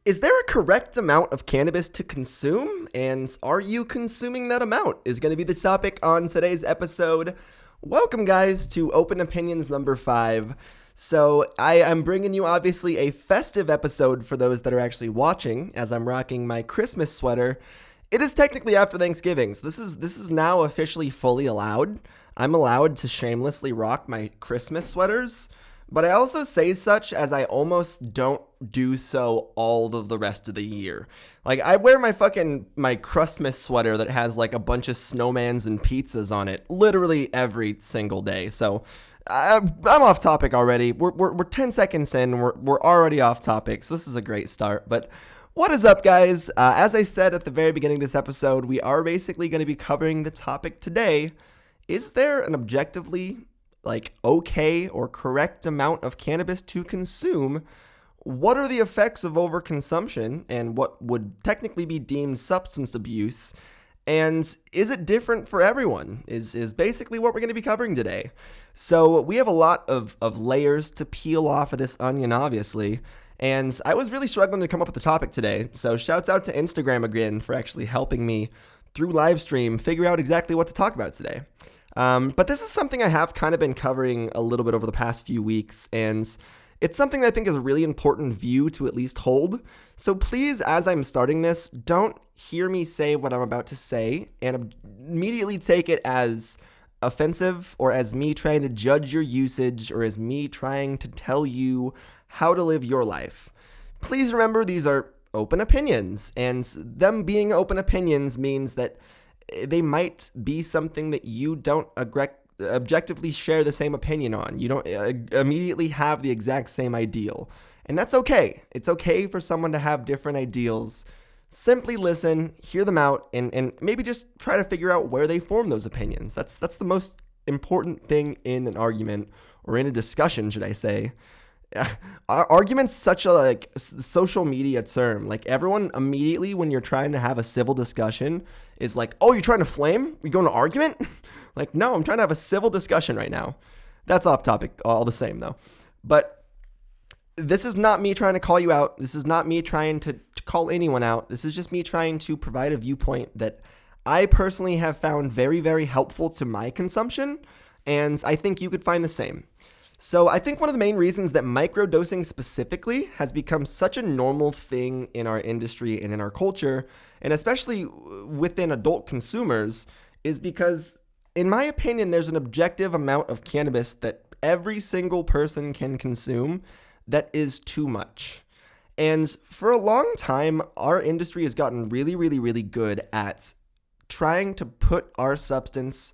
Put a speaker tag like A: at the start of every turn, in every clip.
A: Is there a correct amount of cannabis to consume? And are you consuming that amount? Is going to be the topic on today's episode. Welcome, guys, to Open Opinions number 5. So, I am bringing you obviously a festive episode for those that are actually watching, as I'm rocking my Christmas sweater. It is technically after Thanksgiving, so this is now officially fully allowed. I'm allowed to shamelessly rock my Christmas sweaters. But I also say such as I almost don't do so all of the rest of the year. Like, I wear my Christmas sweater that has like a bunch of snowmans and pizzas on it literally every single day. So I'm off topic already. We're 10 seconds in. We're already off topic. So this is a great start. But what is up, guys? As I said at the very beginning of this episode, we are basically going to be covering the topic today. Is there an objectively okay or correct amount of cannabis to consume? What are the effects of overconsumption and what would technically be deemed substance abuse? And is it different for everyone? Is basically what we're going to be covering today. So we have a lot of layers to peel off of this onion, obviously. And I was really struggling to come up with the topic today. So shouts out to Instagram again for actually helping me through live stream figure out exactly what to talk about today. But this is something I have kind of been covering a little bit over the past few weeks, and it's something that I think is a really important view to at least hold. So please, as I'm starting this, don't hear me say what I'm about to say and immediately take it as offensive or as me trying to judge your usage or as me trying to tell you how to live your life. Please remember these are open opinions, and them being open opinions means that they might be something that you don't objectively share the same opinion on. You don't immediately have the exact same ideal. And that's okay. It's okay for someone to have different ideals. Simply listen, hear them out, and maybe just try to figure out where they form those opinions. That's the most important thing in an argument, or in a discussion, should I say. Argument's such a social media term. Like, everyone immediately, when you're trying to have a civil discussion, is like, oh, you're trying to flame? You going to argument? Like, no, I'm trying to have a civil discussion right now. That's off topic all the same, though. But this is not me trying to call you out. This is not me trying to call anyone out. This is just me trying to provide a viewpoint that I personally have found very, very helpful to my consumption, and I think you could find the same. So I think one of the main reasons that microdosing specifically has become such a normal thing in our industry and in our culture, and especially within adult consumers, is because, in my opinion, there's an objective amount of cannabis that every single person can consume that is too much. And for a long time, our industry has gotten really, really, really good at trying to put our substance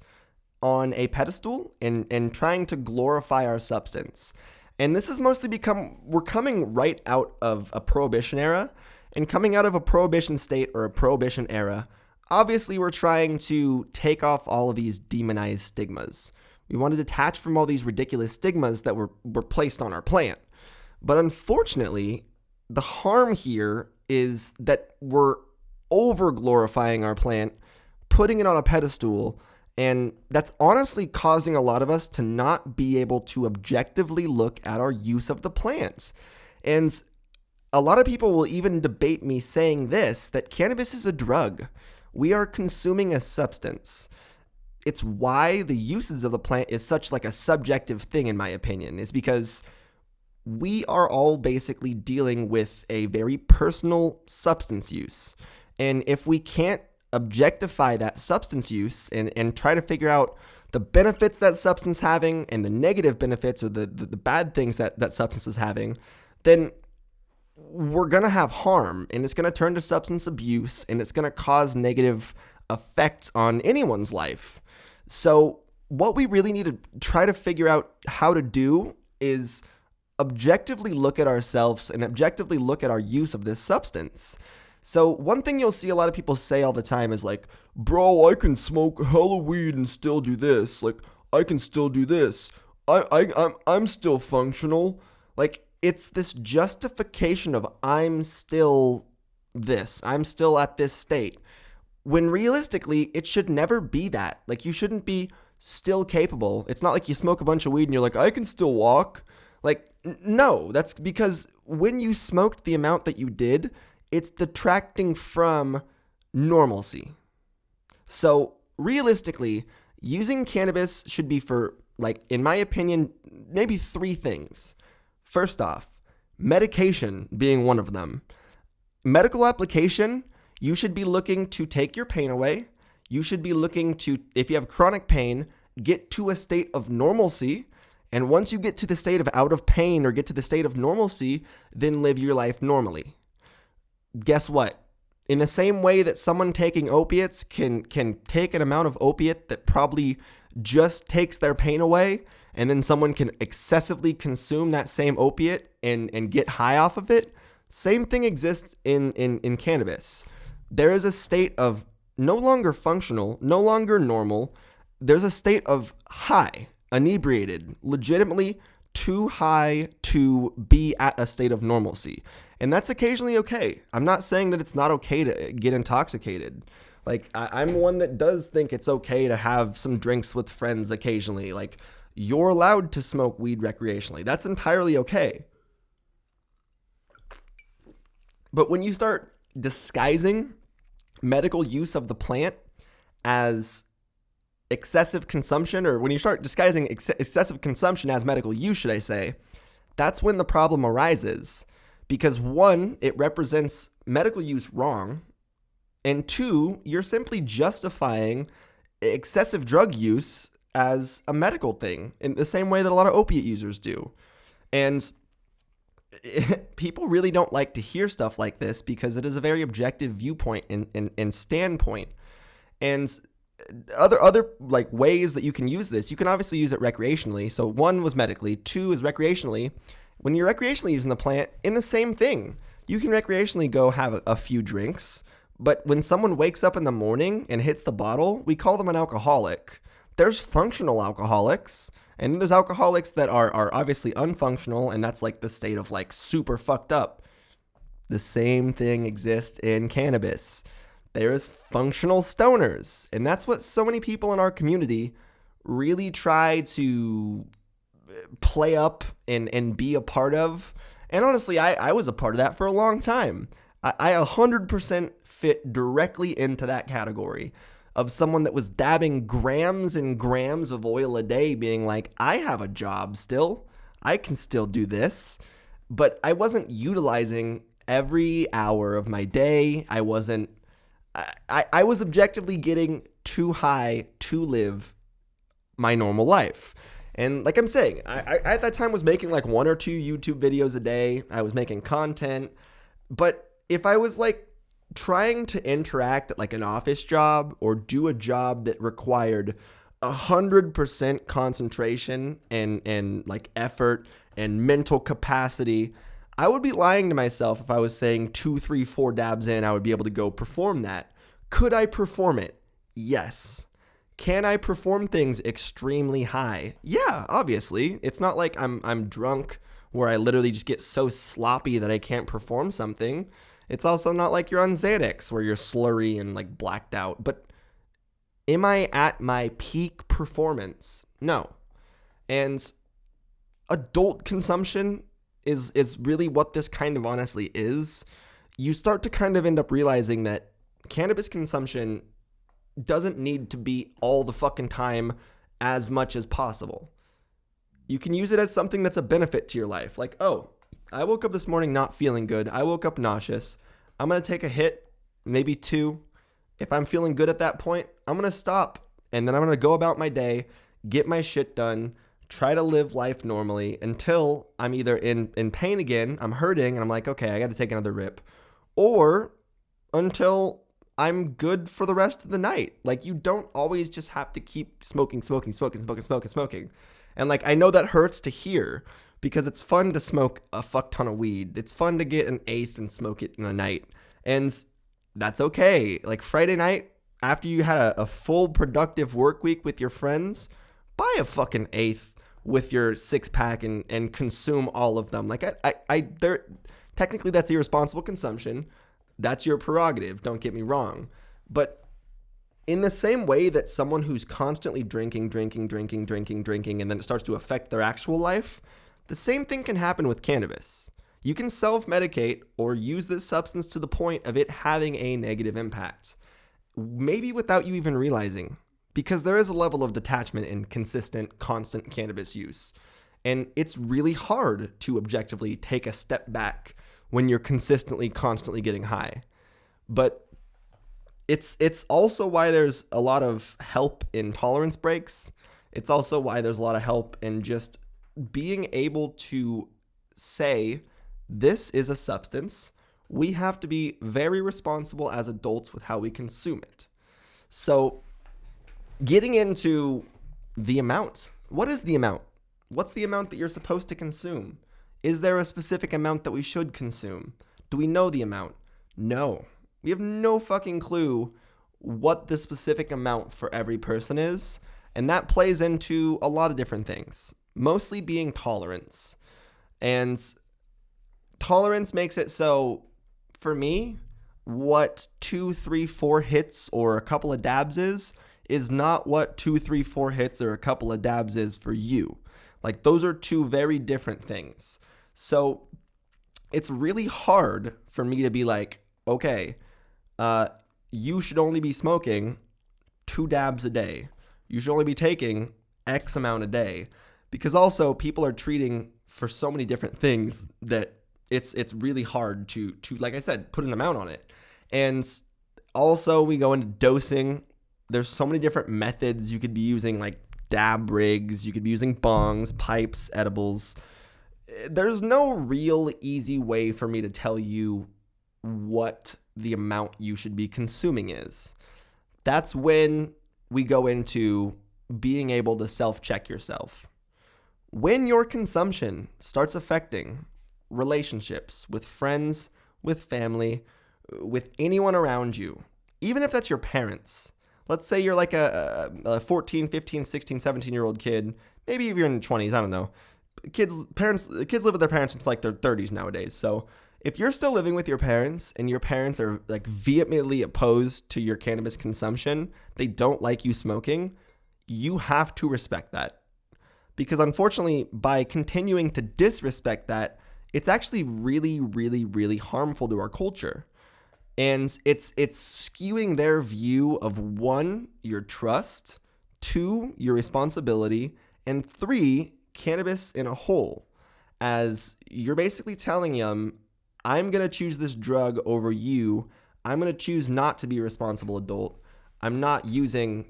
A: on a pedestal and trying to glorify our substance. And this has mostly we're coming right out of a prohibition era, and coming out of a prohibition state or a prohibition era, obviously we're trying to take off all of these demonized stigmas. We want to detach from all these ridiculous stigmas that were placed on our plant. But unfortunately, the harm here is that we're over glorifying our plant, putting it on a pedestal, and that's honestly causing a lot of us to not be able to objectively look at our use of the plants. And a lot of people will even debate me saying this, that cannabis is a drug. We are consuming a substance. It's why the usage of the plant is such a subjective thing, in my opinion, is because we are all basically dealing with a very personal substance use. And if we can't objectify that substance use and try to figure out the benefits that substance having and the negative benefits or the bad things that substance is having, then we're going to have harm, and it's going to turn to substance abuse, and it's going to cause negative effects on anyone's life. So what we really need to try to figure out how to do is objectively look at ourselves and objectively look at our use of this substance. So one thing you'll see a lot of people say all the time is like, bro, I can smoke hella weed and still do this. Like, I can still do this. I'm still functional. Like, it's this justification of I'm still this. I'm still at this state. When realistically, it should never be that. Like, you shouldn't be still capable. It's not like you smoke a bunch of weed and you're like, I can still walk. Like, no, that's because when you smoked the amount that you did, it's detracting from normalcy. So realistically, using cannabis should be for, like, in my opinion, maybe 3 things. First off, medication being one of them. Medical application, you should be looking to take your pain away. You should be looking to, if you have chronic pain, get to a state of normalcy. And once you get to the state of out of pain or get to the state of normalcy, then live your life normally. Guess what? In the same way that someone taking opiates can take an amount of opiate that probably just takes their pain away, and then someone can excessively consume that same opiate and get high off of it, same thing exists in cannabis. There is a state of no longer functional, no longer normal. There's a state of high, inebriated, legitimately too high to be at a state of normalcy. And that's occasionally okay. I'm not saying that it's not okay to get intoxicated. Like, I'm one that does think it's okay to have some drinks with friends occasionally. Like, you're allowed to smoke weed recreationally. That's entirely okay. But when you start disguising medical use of the plant as excessive consumption, or when you start disguising excessive consumption as medical use, should I say, that's when the problem arises. Because 1, it represents medical use wrong, and 2, you're simply justifying excessive drug use as a medical thing in the same way that a lot of opiate users do. And people really don't like to hear stuff like this because it is a very objective viewpoint and standpoint. And other like ways that you can use this, you can obviously use it recreationally. So 1 was medically, 2 is recreationally. When you're recreationally using the plant, in the same thing, you can recreationally go have a few drinks. But when someone wakes up in the morning and hits the bottle, we call them an alcoholic. There's functional alcoholics, and then there's alcoholics that are obviously unfunctional, and that's like the state of like super fucked up. The same thing exists in cannabis. There's functional stoners, and that's what so many people in our community really try to play up and be a part of. And honestly, I was a part of that for a long time. I 100% fit directly into that category of someone that was dabbing grams and grams of oil a day, being like, I have a job still. I can still do this. But I wasn't utilizing every hour of my day. I was objectively getting too high to live my normal life. And like I'm saying, I at that time was making like 1 or 2 YouTube videos a day. I was making content. But if I was like trying to interact at like an office job or do a job that required 100% concentration and like effort and mental capacity, I would be lying to myself if I was saying 2, 3, 4 dabs in, I would be able to go perform that. Could I perform it? Yes. Can I perform things extremely high? Yeah, obviously. It's not like I'm drunk where I literally just get so sloppy that I can't perform something. It's also not like you're on Xanax where you're slurry and like blacked out. But am I at my peak performance? No. And adult consumption is really what this kind of honestly is. You start to kind of end up realizing that cannabis consumption doesn't need to be all the fucking time as much as possible. You can use it as something that's a benefit to your life. Like, oh, I woke up this morning not feeling good. I woke up nauseous. I'm going to take a hit, maybe 2. If I'm feeling good at that point, I'm going to stop. And then I'm going to go about my day, get my shit done, try to live life normally until I'm either in pain again, I'm hurting, and I'm like, okay, I got to take another rip. Or until I'm good for the rest of the night. Like, you don't always just have to keep smoking. And like, I know that hurts to hear because it's fun to smoke a fuck ton of weed. It's fun to get an eighth and smoke it in a night. And that's okay. Like, Friday night, after you had a full productive work week with your friends, buy a fucking eighth with your 6-pack and consume all of them. Like, technically that's irresponsible consumption. That's your prerogative, don't get me wrong. But in the same way that someone who's constantly drinking, and then it starts to affect their actual life, the same thing can happen with cannabis. You can self-medicate or use this substance to the point of it having a negative impact, maybe without you even realizing, because there is a level of detachment in consistent, constant cannabis use. And it's really hard to objectively take a step back when you're consistently, constantly getting high. But it's also why there's a lot of help in tolerance breaks. It's also why there's a lot of help in just being able to say, this is a substance. We have to be very responsible as adults with how we consume it. So, getting into the amount. What is the amount? What's the amount that you're supposed to consume? Is there a specific amount that we should consume? Do we know the amount? No. We have no fucking clue what the specific amount for every person is, and that plays into a lot of different things, mostly being tolerance. And tolerance makes it so, for me, what 2, 3, 4 hits or a couple of dabs is not what 2, 3, 4 hits or a couple of dabs is for you. Like, those are two very different things. So it's really hard for me to be like, okay, you should only be smoking 2 dabs a day. You should only be taking X amount a day. Because also people are treating for so many different things that it's really hard to, like I said, put an amount on it. And also we go into dosing. There's so many different methods you could be using, like dab rigs, you could be using bongs, pipes, edibles. There's no real easy way for me to tell you what the amount you should be consuming is. That's when we go into being able to self-check yourself. When your consumption starts affecting relationships with friends, with family, with anyone around you, even if that's your parents. Let's say you're like a 14, 15, 16, 17-year-old kid, maybe if you're in your 20s, I don't know. Kids live with their parents until like their 30s nowadays. So if you're still living with your parents and your parents are like vehemently opposed to your cannabis consumption, they don't like you smoking, you have to respect that. Because unfortunately, by continuing to disrespect that, it's actually really, really, really harmful to our culture. And it's skewing their view of 1, your trust, 2, your responsibility, and 3, cannabis in a whole. As you're basically telling them, I'm going to choose this drug over you. I'm going to choose not to be a responsible adult. I'm not using,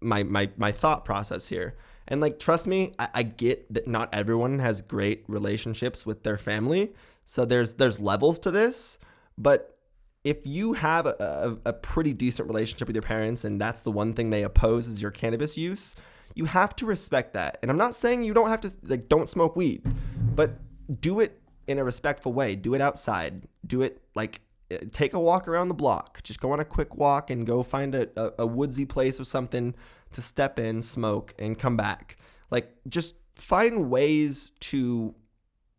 A: my thought process here. And like, trust me, I get that not everyone has great relationships with their family. So there's levels to this. But if you have a pretty decent relationship with your parents and that's the one thing they oppose is your cannabis use, you have to respect that. And I'm not saying you don't have to, don't smoke weed, but do it in a respectful way. Do it outside. Do it take a walk around the block. Just go on a quick walk and go find a woodsy place or something to step in, smoke, and come back. Just find ways to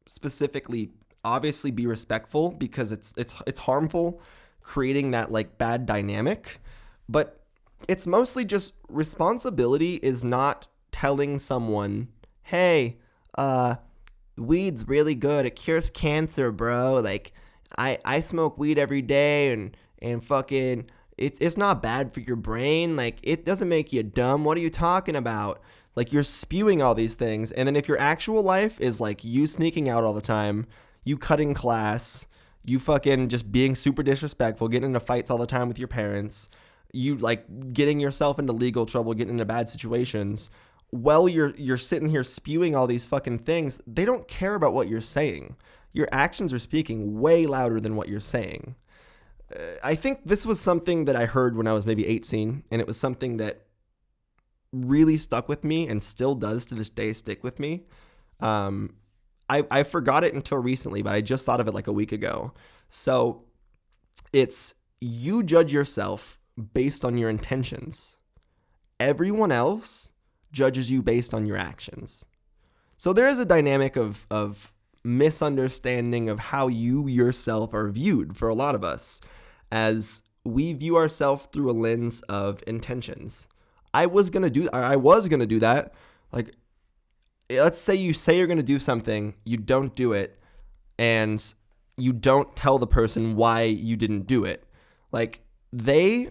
A: specifically, obviously, be respectful because it's harmful, creating that bad dynamic. But it's mostly just responsibility is not telling someone, hey, weed's really good. It cures cancer, bro. I smoke weed every day and fucking it's not bad for your brain. It doesn't make you dumb. What are you talking about? You're spewing all these things. And then if your actual life is you sneaking out all the time, you cutting class, you fucking just being super disrespectful, getting into fights all the time with your parents, you getting yourself into legal trouble, getting into bad situations, while you're sitting here spewing all these fucking things, they don't care about what you're saying. Your actions are speaking way louder than what you're saying. I think this was something that I heard when I was maybe 18, and it was something that really stuck with me and still does to this day stick with me. I forgot it until recently, but I just thought of it a week ago. So it's you judge yourself based on your intentions. Everyone else judges you based on your actions. So there is a dynamic of misunderstanding of how you yourself are viewed for a lot of us, as we view ourselves through a lens of intentions. I was gonna do that. Let's say you're gonna do something, you don't do it. and you don't tell the person why you didn't do it. Like, they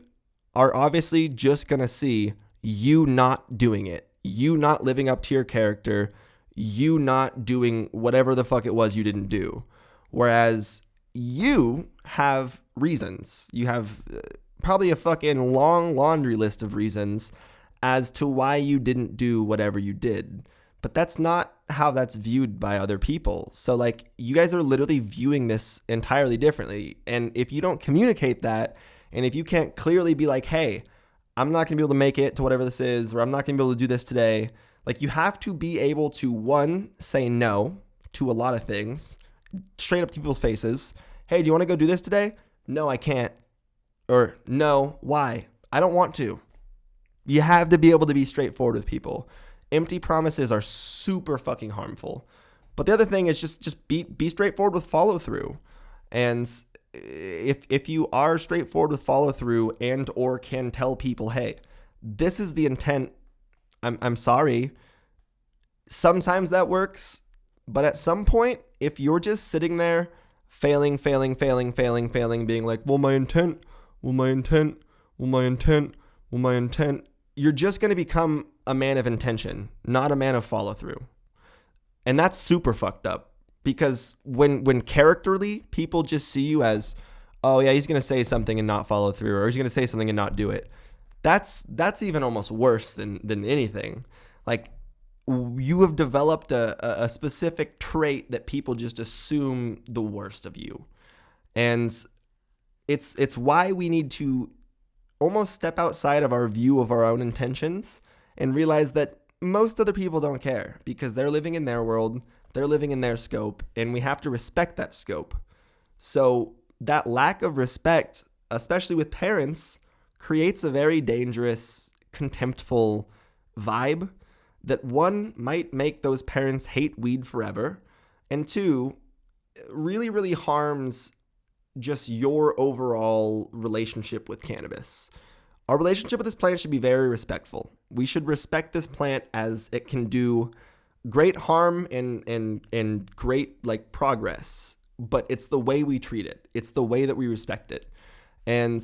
A: are obviously just going to see you not doing it, you not living up to your character, you not doing whatever the fuck it was you didn't do. Whereas you have reasons. You have probably a fucking long laundry list of reasons as to why you didn't do whatever you did. But that's not how that's viewed by other people. So, like, you guys are literally viewing this entirely differently. And if you don't communicate that, and if you can't clearly be like, hey, I'm not going to be able to make it to whatever this is, or I'm not going to be able to do this today, like, you have to be able to, one, say no to a lot of things, straight up to people's faces. Hey, do you want to go do this today? No, I can't. Or, no, why? I don't want to. You have to be able to be straightforward with people. Empty promises are super fucking harmful. But the other thing is just be straightforward with follow through. And if you are straightforward with follow through and or can tell people, hey, this is the intent. I'm sorry. Sometimes that works, but at some point, if you're just sitting there failing, being like, well, my intent, you're just going to become a man of intention, not a man of follow through. And that's super fucked up, because when characterly people just see you as, oh yeah, he's going to say something and not follow through, or he's going to say something and not do it. That's even almost worse than anything. Like, you have developed a specific trait that people just assume the worst of you. And it's why we need to almost step outside of our view of our own intentions and realize that most other people don't care, because they're living in their world, they're living in their scope, and we have to respect that scope. So that lack of respect, especially with parents, creates a very dangerous, contemptful vibe that, one, might make those parents hate weed forever, and two, really, really harms just your overall relationship with cannabis. Our relationship with this plant should be very respectful. We should respect this plant as it can do great harm and great, like, progress, but it's the way we treat it. It's the way that we respect it. And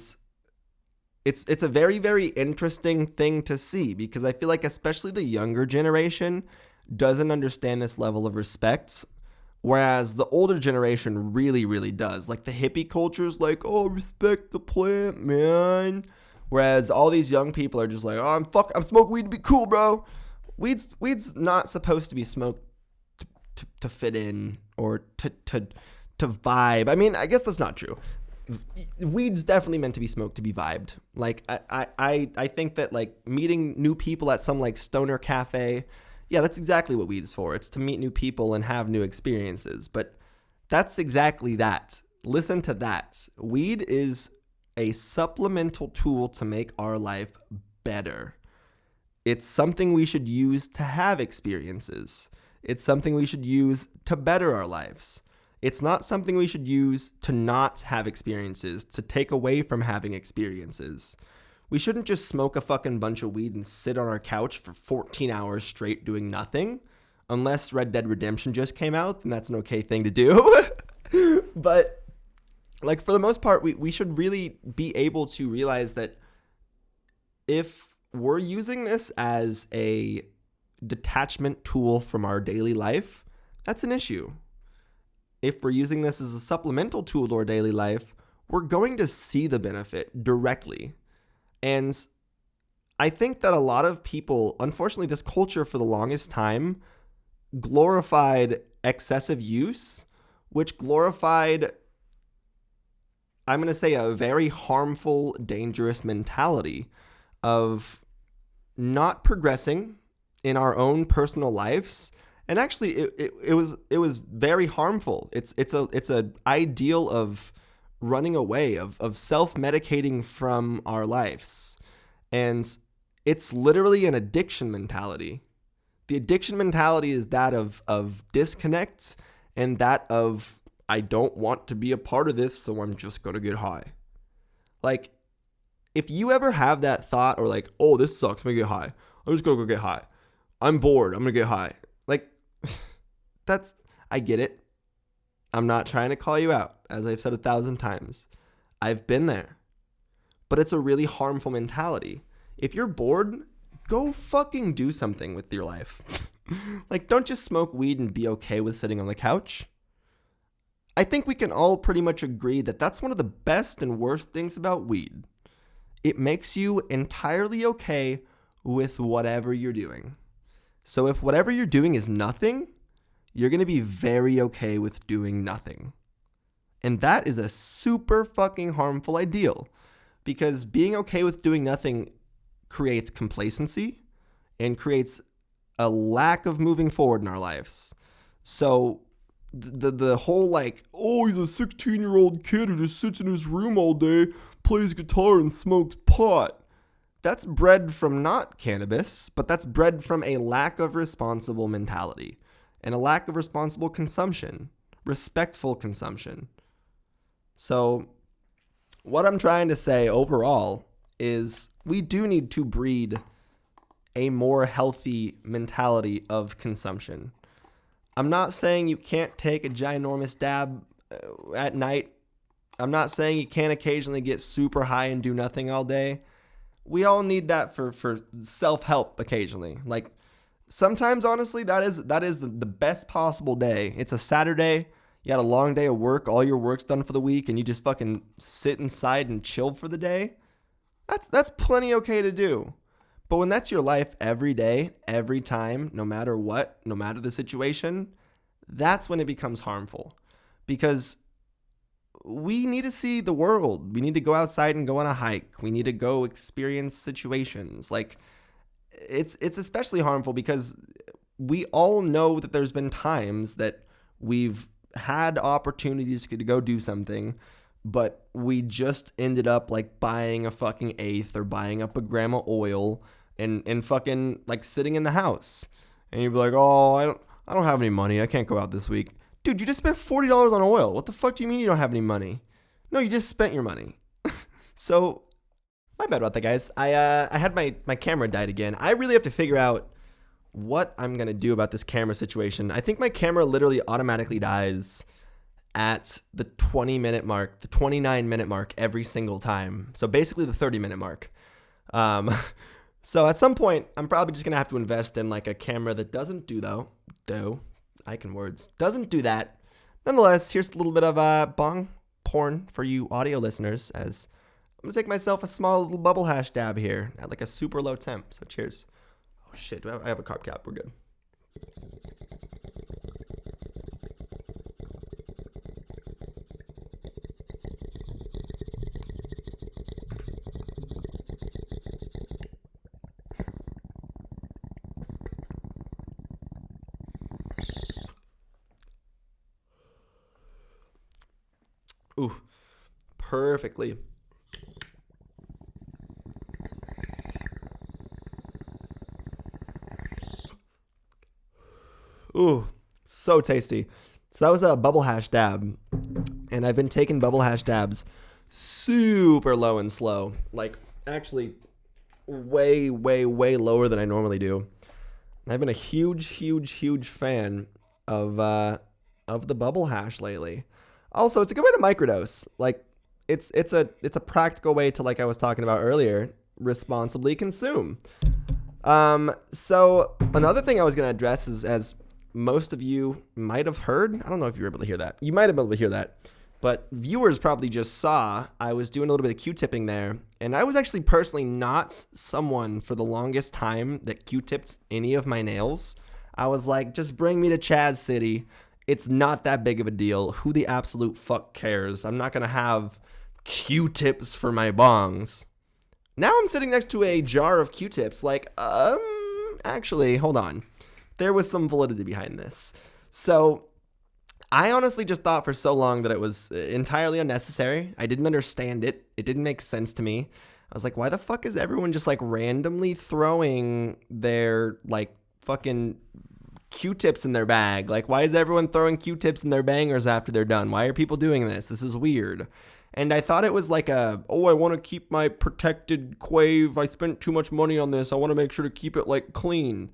A: it's a very, very interesting thing to see, because I feel like especially the younger generation doesn't understand this level of respect, whereas the older generation really, really does. Like, the hippie culture is like, oh, respect the plant, man. Whereas all these young people are just like, oh, I'm smoking weed to be cool, bro. Weed's not supposed to be smoked to fit in or to vibe. I mean, I guess that's not true. Weed's definitely meant to be smoked to be vibed. Like, I think that, like, meeting new people at some, like, stoner cafe, yeah, that's exactly what weed's for. It's to meet new people and have new experiences. But that's exactly that. Listen to that. Weed is a supplemental tool to make our life better. It's something we should use to have experiences. It's something we should use to better our lives. It's not something we should use to not have experiences, to take away from having experiences. We shouldn't just smoke a fucking bunch of weed and sit on our couch for 14 hours straight doing nothing. Unless Red Dead Redemption just came out, then that's an okay thing to do. But, like, for the most part, we should really be able to realize that if we're using this as a detachment tool from our daily life, that's an issue. If we're using this as a supplemental tool to our daily life, we're going to see the benefit directly. And I think that a lot of people, unfortunately, this culture for the longest time glorified excessive use, which glorified, I'm going to say, a very harmful, dangerous mentality of not progressing in our own personal lives. And actually, it was very harmful. It's a ideal of running away, of self-medicating from our lives. And it's literally an addiction mentality. The addiction mentality is that of disconnect and that of, I don't want to be a part of this, so I'm just going to get high. Like, if you ever have that thought, or like, oh, this sucks, I'm going to get high. I'm just going to go get high. I'm bored, I'm going to get high. Like, I get it. I'm not trying to call you out, as I've said 1,000 times. I've been there. But it's a really harmful mentality. If you're bored, go fucking do something with your life. Like, don't just smoke weed and be okay with sitting on the couch. I think we can all pretty much agree that that's one of the best and worst things about weed. It makes you entirely okay with whatever you're doing. So if whatever you're doing is nothing, you're going to be very okay with doing nothing. And that is a super fucking harmful ideal, because being okay with doing nothing creates complacency and creates a lack of moving forward in our lives. So the whole like, oh, he's a 16-year-old kid who just sits in his room all day, plays guitar and smokes pot. That's bred from not cannabis, but that's bred from a lack of responsible mentality and a lack of responsible consumption, respectful consumption. So what I'm trying to say overall is we do need to breed a more healthy mentality of consumption. I'm not saying you can't take a ginormous dab at night. I'm not saying you can't occasionally get super high and do nothing all day. We all need that for self-help occasionally. Like, sometimes, honestly, that is the best possible day. It's a Saturday. You had a long day of work. All your work's done for the week, and you just fucking sit inside and chill for the day. That's plenty okay to do. But when that's your life every day, every time, no matter what, no matter the situation, that's when it becomes harmful. Because we need to see the world. We need to go outside and go on a hike. We need to go experience situations. Like, it's especially harmful because we all know that there's been times that we've had opportunities to go do something, but we just ended up like buying a fucking eighth or buying up a gram of oil and fucking like sitting in the house. And you'd be like, oh, I don't have any money. I can't go out this week. Dude, you just spent $40 on oil. What the fuck do you mean you don't have any money? No, you just spent your money. So, my bad about that, guys. I had my camera died again. I really have to figure out what I'm going to do about this camera situation. I think my camera literally automatically dies at the 20-minute mark, the 29-minute mark every single time. So, basically the 30-minute mark. So, at some point, I'm probably just going to have to invest in like a camera that doesn't do doesn't do that. Nonetheless, here's a little bit of bong porn for you audio listeners, as I'm going to take myself a small little bubble hash dab here at like a super low temp. So cheers. Oh shit, I have a carb cap. We're good. Ooh, perfectly. Ooh, so tasty. So that was a bubble hash dab. And I've been taking bubble hash dabs super low and slow. Like, actually way, way, way lower than I normally do. And I've been a huge fan of the bubble hash lately. Also, it's a good way to microdose. Like, it's a practical way to, like I was talking about earlier, responsibly consume. So another thing I was going to address is, as most of you might have heard, I don't know if you were able to hear that. You might have been able to hear that. But viewers probably just saw I was doing a little bit of Q-tipping there. And I was actually personally not someone for the longest time that Q-tipped any of my nails. I was like, just bring me to Chaz City. It's not that big of a deal. Who the absolute fuck cares? I'm not going to have Q-tips for my bongs. Now I'm sitting next to a jar of Q-tips. Like, actually, hold on. There was some validity behind this. So I honestly just thought for so long that it was entirely unnecessary. I didn't understand it. It didn't make sense to me. I was like, why the fuck is everyone just like randomly throwing their like fucking Q-tips in their bag? Like, why is everyone throwing Q-tips in their bangers after they're done? Why are people doing this? This is weird. And I thought it was like I want to keep my protected quave. I spent too much money on this. I want to make sure to keep it like clean.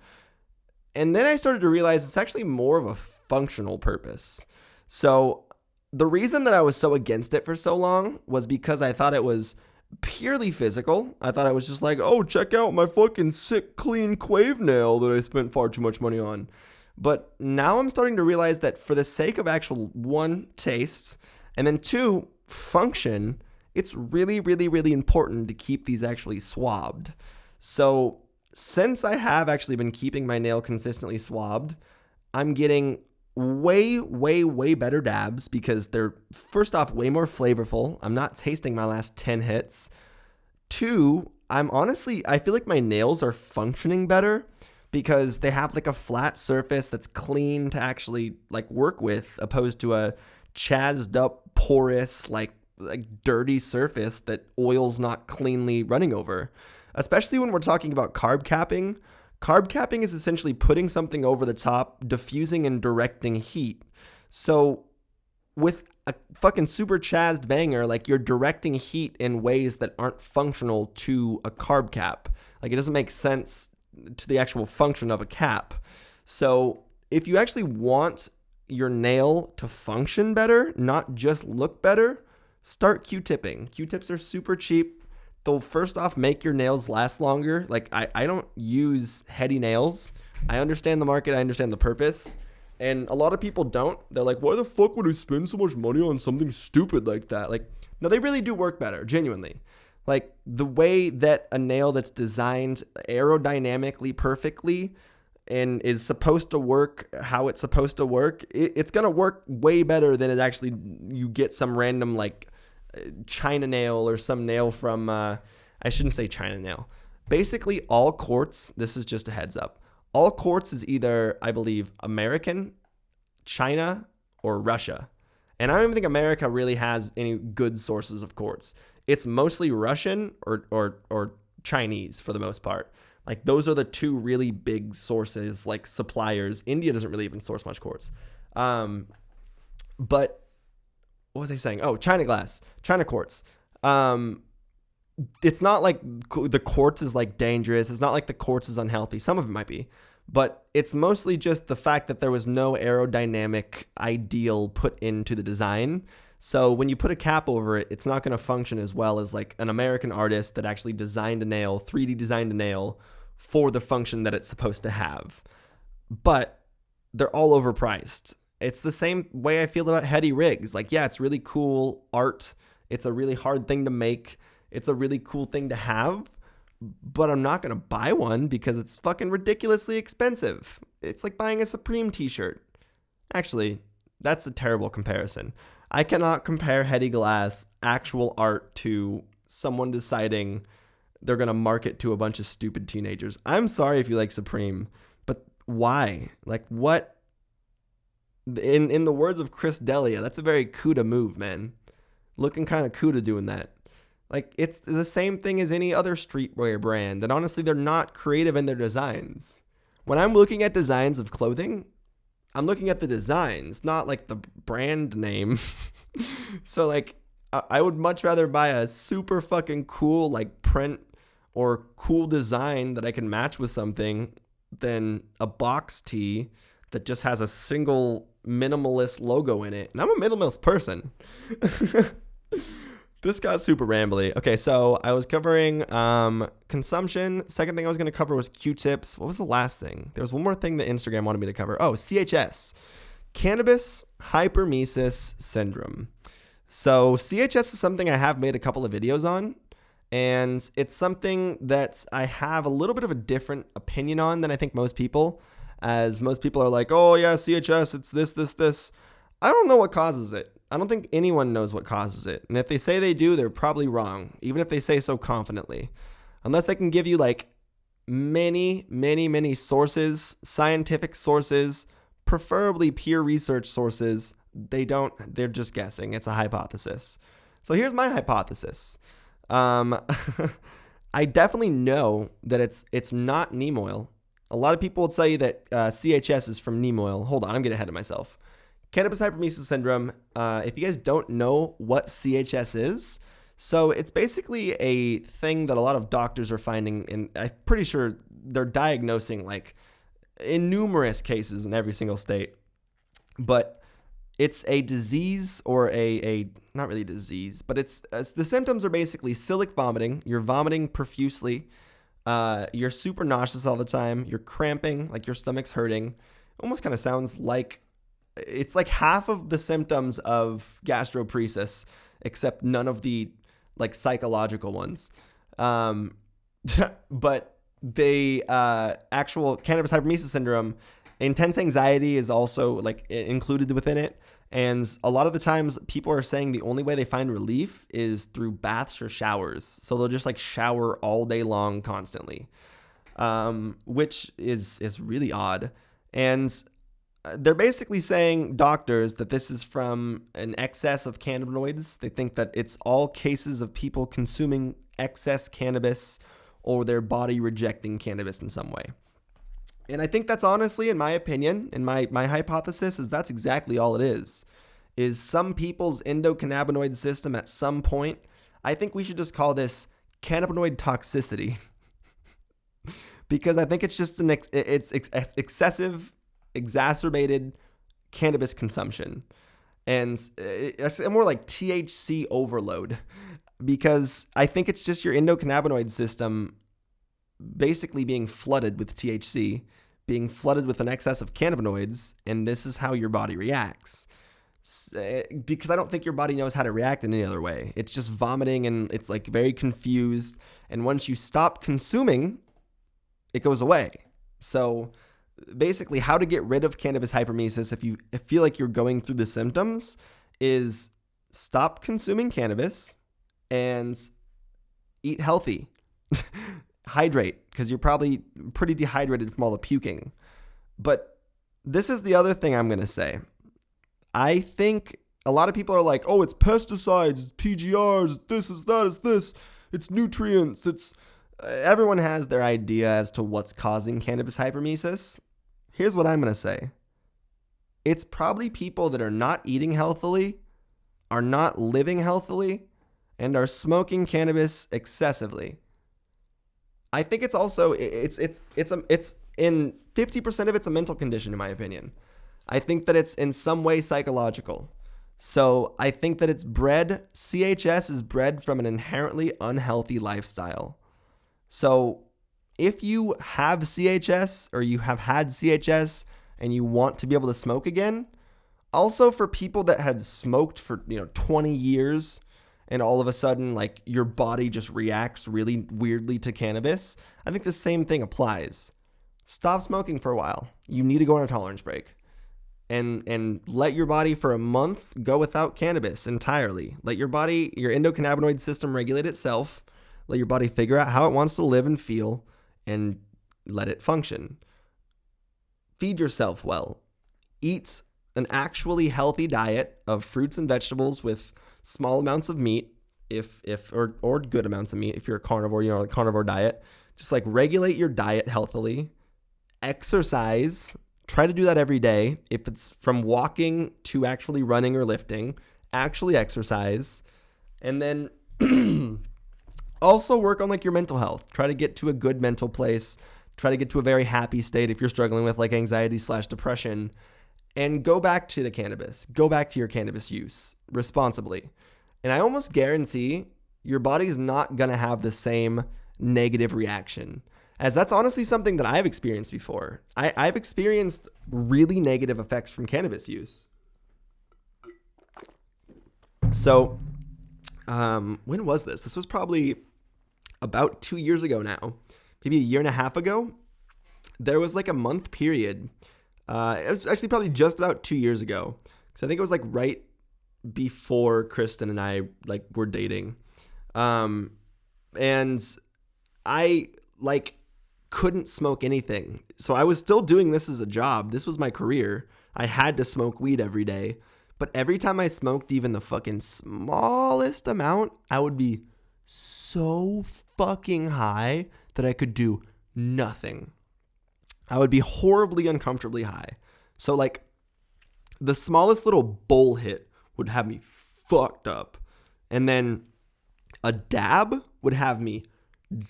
A: And then I started to realize it's actually more of a functional purpose. So the reason that I was so against it for so long was because I thought it was purely physical. I thought it was just like, oh, check out my fucking sick, clean Quave nail that I spent far too much money on. But now I'm starting to realize that for the sake of actual, one, taste, and then two, function, it's really, really, really important to keep these actually swabbed. So since I have actually been keeping my nail consistently swabbed, I'm getting way, way, way better dabs because they're, first off, way more flavorful. I'm not tasting my last 10 hits. Two, I feel like my nails are functioning better because they have like a flat surface that's clean to actually like work with, opposed to a chazzed up, porous, like dirty surface that oil's not cleanly running over. Especially when we're talking about carb capping. Carb capping is essentially putting something over the top, diffusing and directing heat. So with a fucking super chazzed banger, like you're directing heat in ways that aren't functional to a carb cap. Like it doesn't make sense to the actual function of a cap. So if you actually want your nail to function better, not just look better, start Q-tipping. Q-tips are super cheap. They'll first off make your nails last longer. Like I don't use heady nails. I understand the market. I understand the purpose. And a lot of people don't. They're like, why the fuck would I spend so much money on something stupid like that? Like, no, they really do work better, genuinely. Like the way that a nail that's designed aerodynamically perfectly and is supposed to work how it's supposed to work, it's going to work way better than it actually, you get some random like China nail or some nail from, I shouldn't say China nail. Basically all quartz, this is just a heads up, all quartz is either, I believe, American, China, or Russia. And I don't even think America really has any good sources of quartz. It's mostly Russian or Chinese for the most part. Like those are the two really big sources, like suppliers. India doesn't really even source much quartz. But what was I saying? Oh, China quartz. It's not like the quartz is like dangerous. It's not like the quartz is unhealthy. Some of it might be, but it's mostly just the fact that there was no aerodynamic ideal put into the design. So when you put a cap over it, it's not going to function as well as like an American artist that actually designed a nail, 3D designed a nail for the function that it's supposed to have. But they're all overpriced. It's the same way I feel about heady rigs. Like, yeah, it's really cool art. It's a really hard thing to make. It's a really cool thing to have, but I'm not going to buy one because it's fucking ridiculously expensive. It's like buying a Supreme t-shirt. Actually, that's a terrible comparison. I cannot compare heady glass actual art to someone deciding they're going to market to a bunch of stupid teenagers. I'm sorry if you like Supreme, but why? Like what? In the words of Chris D'Elia, that's a very Cuda move, man. Looking kind of Cuda doing that. Like, it's the same thing as any other streetwear brand. And honestly, they're not creative in their designs. When I'm looking at designs of clothing, I'm looking at the designs, not like the brand name. So like, I would much rather buy a super fucking cool like print or cool design that I can match with something than a box tee that just has a single minimalist logo in it. And I'm a minimalist person. This got super rambly. Okay, so I was covering consumption. Second thing I was going to cover was Q-tips. What was the last thing? There was one more thing that Instagram wanted me to cover. Oh, CHS. Cannabis hypermesis syndrome. So CHS is something I have made a couple of videos on. And it's something that I have a little bit of a different opinion on than I think most people. As most people are like, oh yeah, CHS, it's this. I don't know what causes it. I don't think anyone knows what causes it. And if they say they do, they're probably wrong, even if they say so confidently. Unless they can give you like many sources, scientific sources, preferably peer research sources, they're just guessing. It's a hypothesis. So here's my hypothesis. I definitely know that it's not neem oil. A lot of people will tell you that CHS is from neem oil. Hold on, I'm getting ahead of myself. Cannabis hypermesis syndrome, if you guys don't know what CHS is, so it's basically a thing that a lot of doctors are finding, and I'm pretty sure they're diagnosing like in numerous cases in every single state. But It's a disease or a not really a disease, but it's the symptoms are basically celiac vomiting. You're vomiting profusely. You're super nauseous all the time. You're cramping, like your stomach's hurting. Almost kind of sounds like it's like half of the symptoms of gastroparesis, except none of the like psychological ones. But they actual cannabis hyperemesis syndrome, intense anxiety is also like included within it. And a lot of the times people are saying the only way they find relief is through baths or showers. So they'll just like shower all day long constantly, which is really odd. And they're basically saying, doctors, that this is from an excess of cannabinoids. They think that it's all cases of people consuming excess cannabis or their body rejecting cannabis in some way. And I think that's honestly, in my opinion, and my hypothesis is that's exactly all it is some people's endocannabinoid system at some point. I think we should just call this cannabinoid toxicity because I think it's just it's excessive, exacerbated cannabis consumption. And it's more like THC overload because I think it's just your endocannabinoid system basically being flooded with THC, being flooded with an excess of cannabinoids, and this is how your body reacts. Because I don't think your body knows how to react in any other way. It's just vomiting and it's like very confused. And once you stop consuming, it goes away. So basically, how to get rid of cannabis hyperemesis if you feel like you're going through the symptoms is stop consuming cannabis and eat healthy. Hydrate, because you're probably pretty dehydrated from all the puking. But this is the other thing I'm going to say. I think a lot of people are like, oh, it's pesticides, it's PGRs, this is that, it's this, it's nutrients, it's... Everyone has their idea as to what's causing cannabis hyperemesis. Here's what I'm going to say. It's probably people that are not eating healthily, are not living healthily, and are smoking cannabis excessively. I think it's also it's in 50% of it's a mental condition, in my opinion. I think that it's in some way psychological. So I think that CHS is bred from an inherently unhealthy lifestyle. So if you have CHS or you have had CHS and you want to be able to smoke again, also for people that had smoked for 20 years and all of a sudden, like, your body just reacts really weirdly to cannabis, I think the same thing applies. Stop smoking for a while. You need to go on a tolerance break. And let your body for a month go without cannabis entirely. Let your body, your endocannabinoid system regulate itself. Let your body figure out how it wants to live and feel and let it function. Feed yourself well. Eat an actually healthy diet of fruits and vegetables with small amounts of meat, or good amounts of meat if you're a carnivore, a carnivore diet. Just like regulate your diet healthily. Exercise. Try to do that every day. If it's from walking to actually running or lifting, actually exercise. And then also work on like your mental health. Try to get to a good mental place. Try to get to a very happy state if you're struggling with like anxiety/depression. And go back to the cannabis. Go back to your cannabis use responsibly. And I almost guarantee your body's not going to have the same negative reaction. As that's honestly something that I've experienced before. I've experienced really negative effects from cannabis use. So, when was this? This was probably about 2 years ago now. Maybe a year and a half ago. There was like a month period. It was actually probably just about 2 years ago. Because I think it was like right before Kristen and I like were dating. And I like couldn't smoke anything. So I was still doing this as a job. This was my career. I had to smoke weed every day. But every time I smoked even the fucking smallest amount, I would be so fucking high that I could do nothing. I would be horribly uncomfortably high. So like the smallest little bowl hit would have me fucked up. And then a dab would have me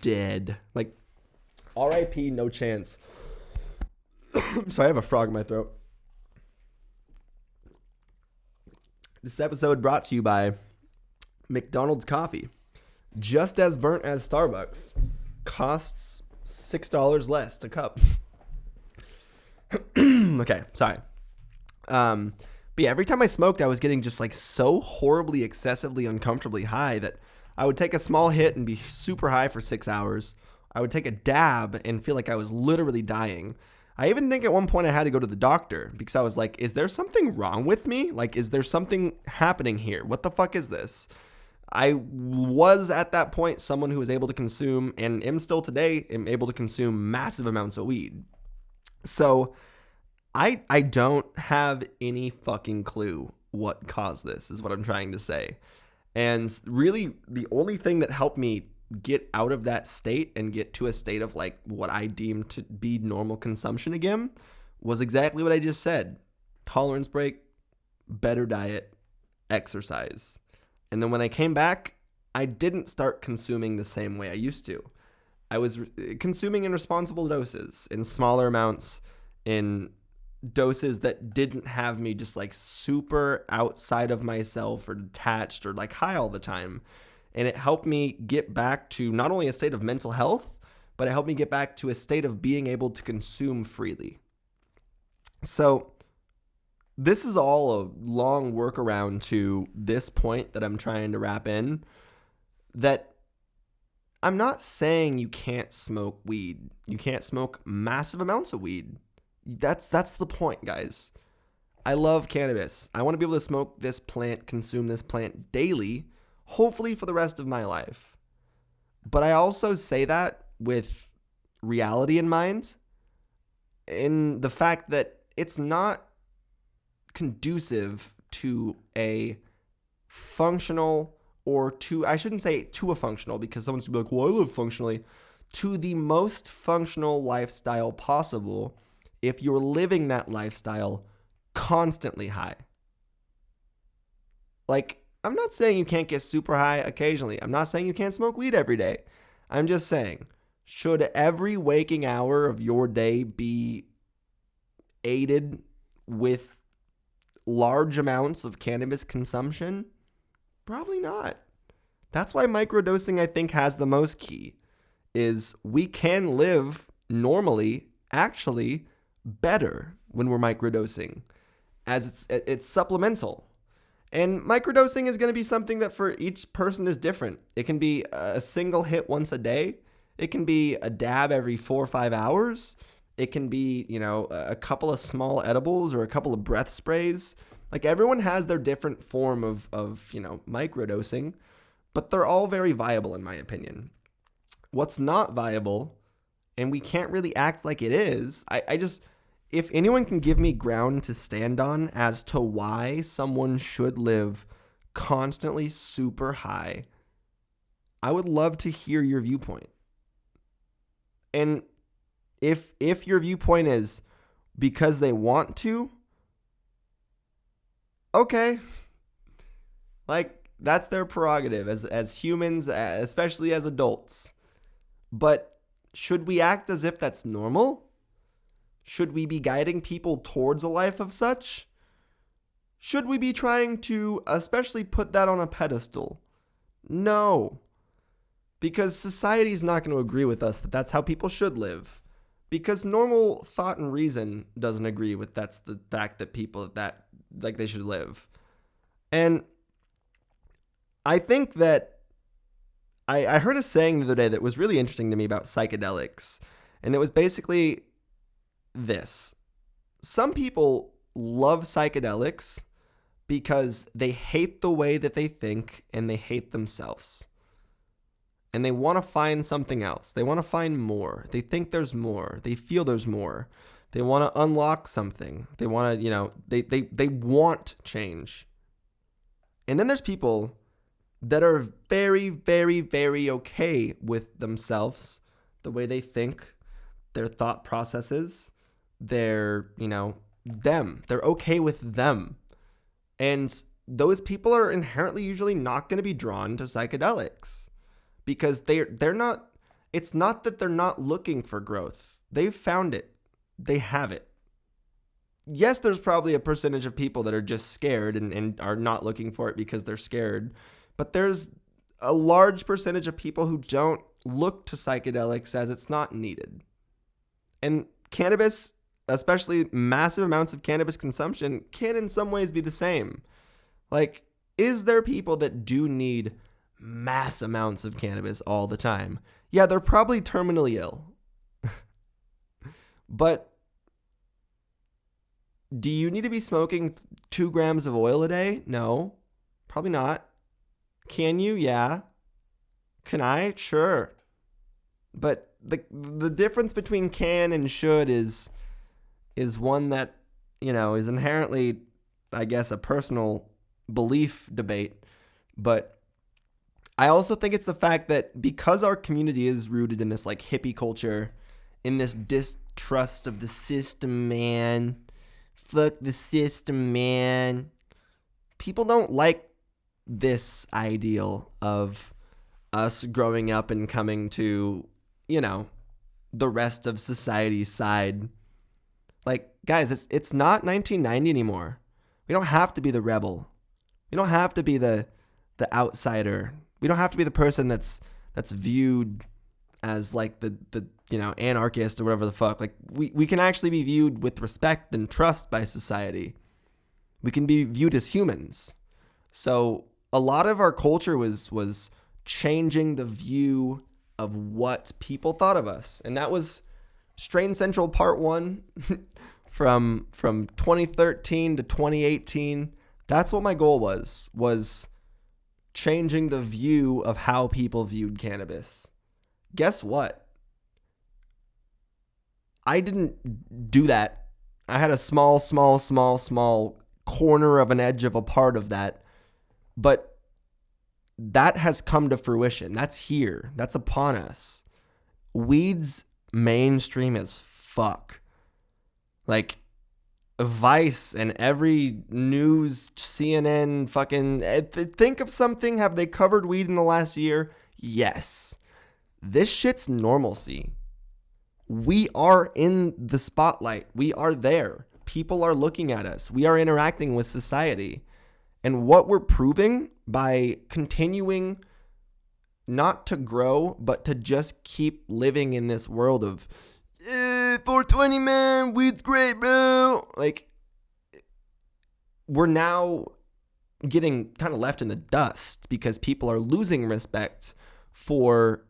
A: dead. Like RIP, no chance. Sorry, I have a frog in my throat. This episode brought to you by McDonald's coffee. Just as burnt as Starbucks. Costs $6 less a cup. Okay, sorry. But yeah, every time I smoked, I was getting just like so horribly, excessively, uncomfortably high that I would take a small hit and be super high for 6 hours. I would take a dab and feel like I was literally dying. I even think at one point I had to go to the doctor because I was like, is there something wrong with me? Like, is there something happening here? What the fuck is this? I was at that point someone who was able to consume, and am still today, am able to consume massive amounts of weed. So I don't have any fucking clue what caused this, is what I'm trying to say. And really, the only thing that helped me get out of that state and get to a state of like what I deem to be normal consumption again was exactly what I just said. Tolerance break, better diet, exercise. And then when I came back, I didn't start consuming the same way I used to. I was consuming in responsible doses, in smaller amounts, in doses that didn't have me just like super outside of myself or detached or like high all the time. And it helped me get back to not only a state of mental health, but it helped me get back to a state of being able to consume freely. So this is all a long workaround to this point that I'm trying to wrap in, that I'm not saying you can't smoke weed. You can't smoke massive amounts of weed. That's the point, guys. I love cannabis. I want to be able to smoke this plant, consume this plant daily, hopefully for the rest of my life. But I also say that with reality in mind, in the fact that it's not conducive to a functional, or to, I shouldn't say to a functional, because someone's gonna be like, well, I live functionally, to the most functional lifestyle possible if you're living that lifestyle constantly high. Like, I'm not saying you can't get super high occasionally. I'm not saying you can't smoke weed every day. I'm just saying, should every waking hour of your day be aided with large amounts of cannabis consumption? Probably not. That's why microdosing, I think, has the most key, is we can live normally, actually, better when we're microdosing, as it's supplemental. And microdosing is going to be something that for each person is different. It can be a single hit once a day. It can be a dab every 4 or 5 hours. It can be, a couple of small edibles or a couple of breath sprays. Like, everyone has their different form of microdosing, but they're all very viable in my opinion. What's not viable, and we can't really act like it is, if anyone can give me ground to stand on as to why someone should live constantly super high, I would love to hear your viewpoint. And if your viewpoint is because they want to, okay. Like, that's their prerogative as humans, especially as adults. But should we act as if that's normal? Should we be guiding people towards a life of such? Should we be trying to especially put that on a pedestal? No. Because society's not going to agree with us that that's how people should live. Because normal thought and reason doesn't agree with that's the fact that people that like they should live. And I think that I heard a saying the other day that was really interesting to me about psychedelics. And it was basically this. Some people love psychedelics because they hate the way that they think and they hate themselves. And they want to find something else. They want to find more. They think there's more. They feel there's more. They want to unlock something. They want to, they want change. And then there's people that are very, very, very okay with themselves, the way they think, their thought processes, their, them. They're okay with them. And those people are inherently usually not going to be drawn to psychedelics because they're not, it's not that they're not looking for growth. They've found it. They have it. yes, there's probably a percentage of people that are just scared and are not looking for it because they're scared. But there's a large percentage of people who don't look to psychedelics as it's not needed. And cannabis, especially massive amounts of cannabis consumption, can in some ways be the same. Like, is there people that do need mass amounts of cannabis all the time? Yeah, they're probably terminally ill. But do you need to be smoking 2 grams of oil a day? No, probably not. Can you? Yeah. Can I? Sure. But the difference between can and should is one that, is inherently, I guess, a personal belief debate. But I also think it's the fact that because our community is rooted in this like hippie culture, in this distrust of the system, man. Fuck the system, man. People don't like this ideal of us growing up and coming to, the rest of society's side. Like, guys, it's not 1990 anymore. We don't have to be the rebel. We don't have to be the outsider. We don't have to be the person that's viewed as like the anarchist or whatever the fuck. Like, we can actually be viewed with respect and trust by society. We can be viewed as humans. So a lot of our culture was changing the view of what people thought of us. And that was Strain Central Part 1 from 2013 to 2018. That's what my goal was changing the view of how people viewed cannabis. Guess what? I didn't do that. I had a small corner of an edge of a part of that. But that has come to fruition. That's here. That's upon us. Weed's mainstream as fuck. Like, Vice and every news, CNN, fucking... Think of something. Have they covered weed in the last year? Yes. This shit's normalcy. We are in the spotlight. We are there. People are looking at us. We are interacting with society. And what we're proving by continuing not to grow, but to just keep living in this world of 420, man, weed's great, bro. Like, we're now getting kind of left in the dust because people are losing respect for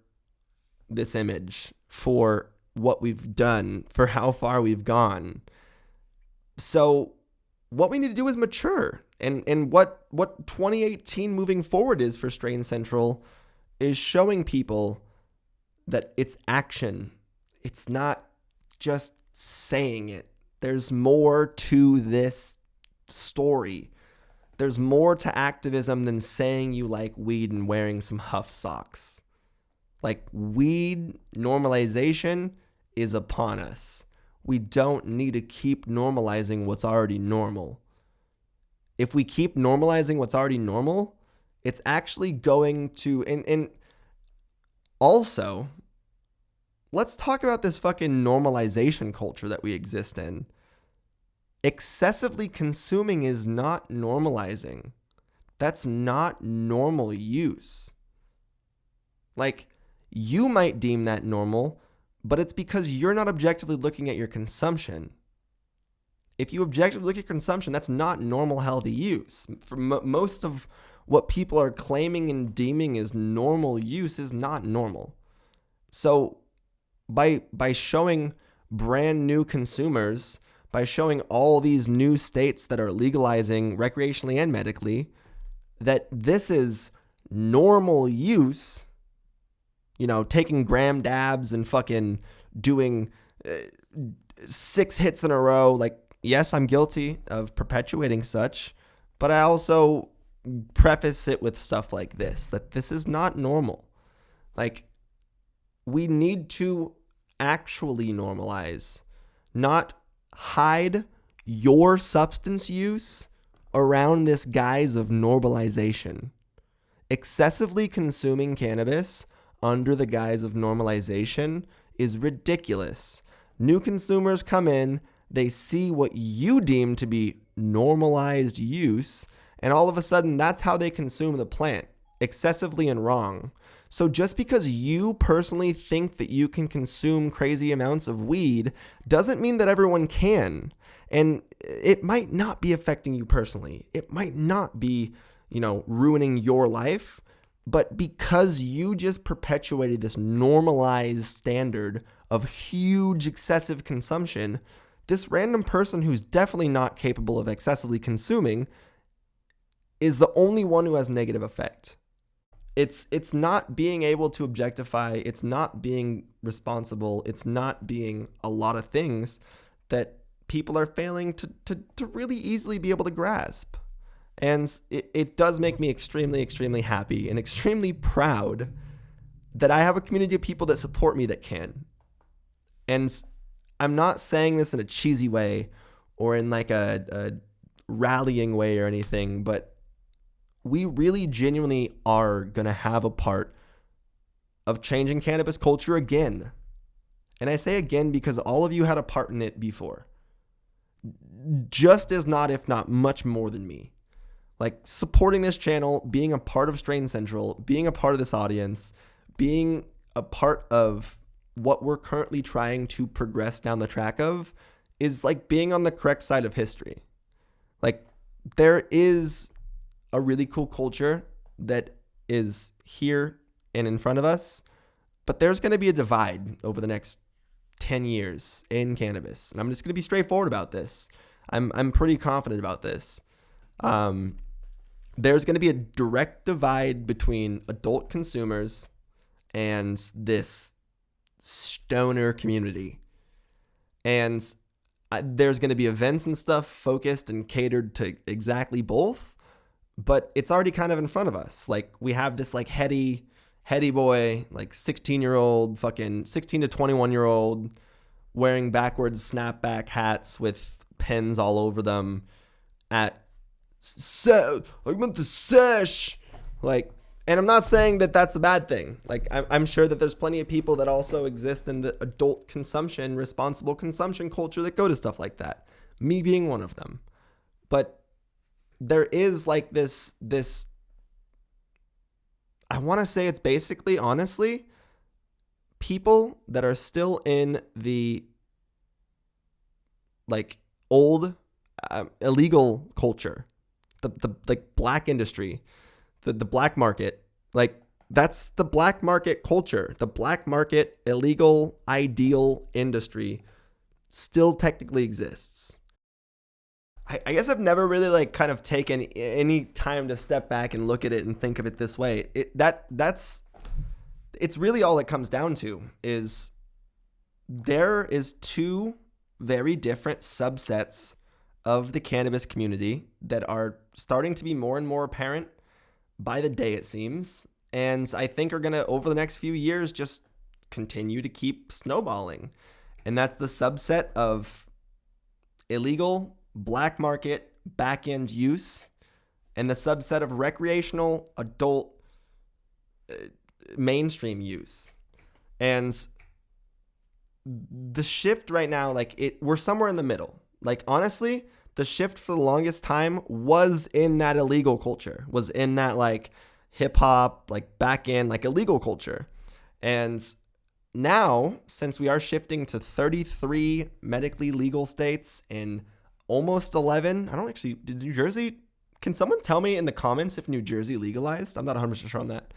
A: this image, for what we've done, for how far we've gone. So what we need to do is mature. And what 2018 moving forward is for Strain Central is showing people that it's action. It's not just saying it. There's more to this story. There's more to activism than saying you like weed and wearing some Huff socks. Like, weed normalization is upon us. We don't need to keep normalizing what's already normal. If we keep normalizing what's already normal, it's actually going to... And also, let's talk about this fucking normalization culture that we exist in. Excessively consuming is not normalizing. That's not normal use. Like, you might deem that normal, but it's because you're not objectively looking at your consumption. If you objectively look at consumption, that's not normal, healthy use. For most of what people are claiming and deeming as normal use is not normal. So by showing brand new consumers, by showing all these new states that are legalizing recreationally and medically, that this is normal use, taking gram dabs and fucking doing 6 hits in a row, like, yes, I'm guilty of perpetuating such, but I also preface it with stuff like this, that this is not normal. Like, we need to actually normalize, not hide your substance use around this guise of normalization. Excessively consuming cannabis under the guise of normalization is ridiculous. New consumers come in, They see what you deem to be normalized use, and all of a sudden that's how they consume the plant, excessively and wrong. So just because you personally think that you can consume crazy amounts of weed doesn't mean that everyone can. And it might not be affecting you personally. It might not be, ruining your life. But because you just perpetuated this normalized standard of huge excessive consumption, this random person who's definitely not capable of excessively consuming is the only one who has negative effect. It's not being able to objectify, it's not being responsible, it's not being a lot of things that people are failing to really easily be able to grasp. And it does make me extremely, extremely happy and extremely proud that I have a community of people that support me that can. And I'm not saying this in a cheesy way or in like a rallying way or anything, but we really genuinely are going to have a part of changing cannabis culture again. And I say again because all of you had a part in it before. Just as not, if not much more than me. Like supporting this channel, being a part of Strain Central, being a part of this audience, being a part of what we're currently trying to progress down the track of is like being on the correct side of history. Like there is a really cool culture that is here and in front of us, but there's going to be a divide over the next 10 years in cannabis. And I'm just going to be straightforward about this. I'm pretty confident about this. There's going to be a direct divide between adult consumers and this stoner community. And there's going to be events and stuff focused and catered to exactly both. But it's already kind of in front of us. Like we have this like heady boy, like 16-year-old, fucking 16 to 21-year-old wearing backwards snapback hats with pins all over them at I meant the sesh. Like, and I'm not saying that that's a bad thing. Like I'm sure that there's plenty of people that also exist in the adult consumption, responsible consumption culture that go to stuff like that. Me being one of them. But there is like this I want to say it's basically, honestly, people that are still in the like old illegal culture, the like black industry, the black market, like that's the black market culture, the black market illegal ideal industry still technically exists. I guess I've never really like kind of taken any time to step back and look at it and think of it this way. It's really all it comes down to is there is two very different subsets of the cannabis community that are starting to be more and more apparent by the day, it seems. And I think are going to, over the next few years, just continue to keep snowballing. And that's the subset of illegal black market back-end use and the subset of recreational adult mainstream use. And the shift right now, like we're somewhere in the middle. Like honestly, the shift for the longest time was in that illegal culture, was in that like hip hop, like back end, like illegal culture. And now, since we are shifting to 33 medically legal states and almost 11. Did New Jersey, can someone tell me in the comments if New Jersey legalized? I'm not 100% sure on that.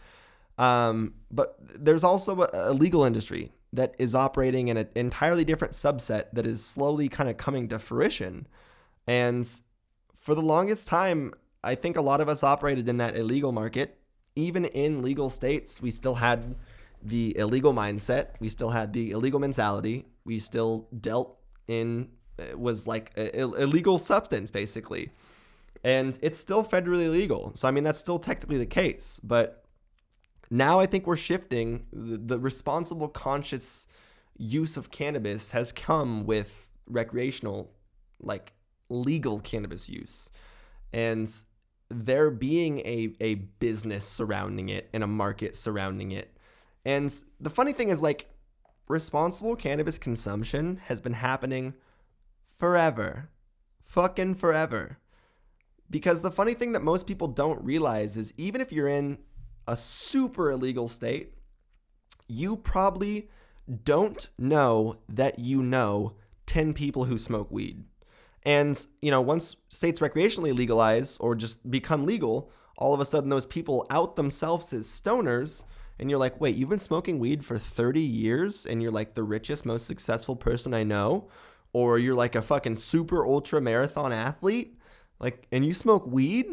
A: But there's also a legal industry that is operating in an entirely different subset that is slowly kind of coming to fruition. And for the longest time, I think a lot of us operated in that illegal market. Even in legal states, we still had the illegal mindset. We still had the illegal mentality. We still dealt in it was like a illegal substance, basically. And it's still federally legal. So, I mean, that's still technically the case. But now I think we're shifting. The responsible, conscious use of cannabis has come with recreational, like legal cannabis use. And there being a business surrounding it and a market surrounding it. And the funny thing is, like, responsible cannabis consumption has been happening forever. Fucking forever. Because the funny thing that most people don't realize is even if you're in a super illegal state, you probably don't know that you know 10 people who smoke weed. And, once states recreationally legalize or just become legal, all of a sudden those people out themselves as stoners, and you're like, wait, you've been smoking weed for 30 years and you're like the richest, most successful person I know? Or you're like a fucking super ultra marathon athlete? Like, and you smoke weed?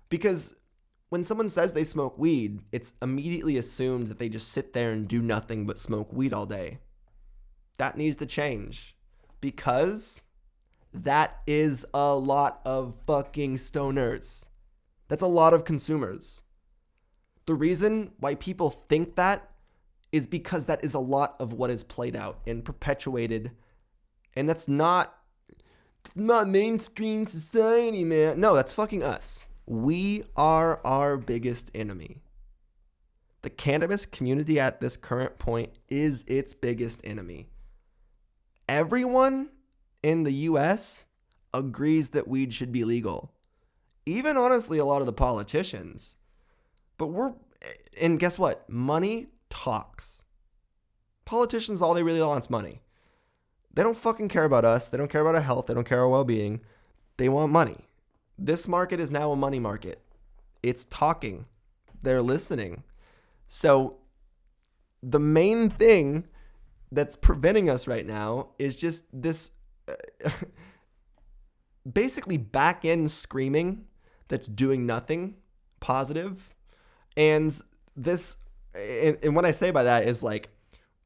A: Because when someone says they smoke weed, it's immediately assumed that they just sit there and do nothing but smoke weed all day. That needs to change. Because that is a lot of fucking stoners. That's a lot of consumers. The reason why people think that is because that is a lot of what is played out and perpetuated. And that's not mainstream society, man. No, that's fucking us. We are our biggest enemy. The cannabis community at this current point is its biggest enemy. Everyone in the US agrees that weed should be legal. Even honestly, a lot of the politicians. And guess what? Money talks. Politicians, all they really want is money. They don't fucking care about us. They don't care about our health. They don't care about our well-being. They want money. This market is now a money market. It's talking. They're listening. So the main thing that's preventing us right now is just this basically back-end screaming that's doing nothing positive. And what I say by that is like,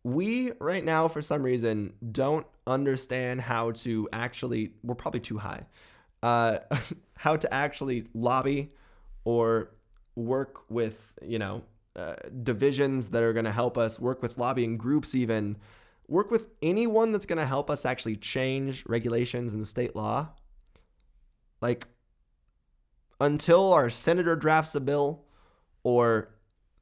A: we right now, for some reason, don't understand how to actually, we're probably too high, how to actually lobby or work with, divisions that are going to help us, work with lobbying groups even, work with anyone that's going to help us actually change regulations in the state law. Like, until our senator drafts a bill or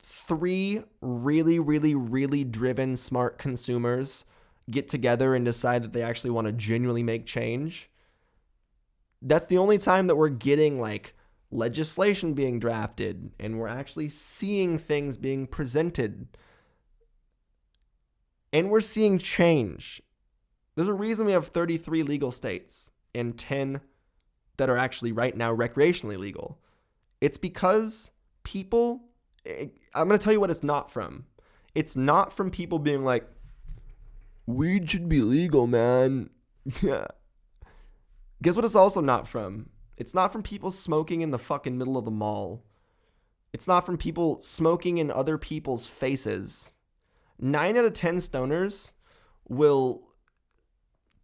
A: 3 really, really, really driven, smart consumers get together and decide that they actually want to genuinely make change, that's the only time that we're getting like legislation being drafted and we're actually seeing things being presented and we're seeing change. There's a reason we have 33 legal states and 10 that are actually right now recreationally legal. It's because people, I'm going to tell you what it's not from. It's not from people being like, weed should be legal, man. Guess what it's also not from? It's not from people smoking in the fucking middle of the mall. It's not from people smoking in other people's faces. 9 out of 10 stoners will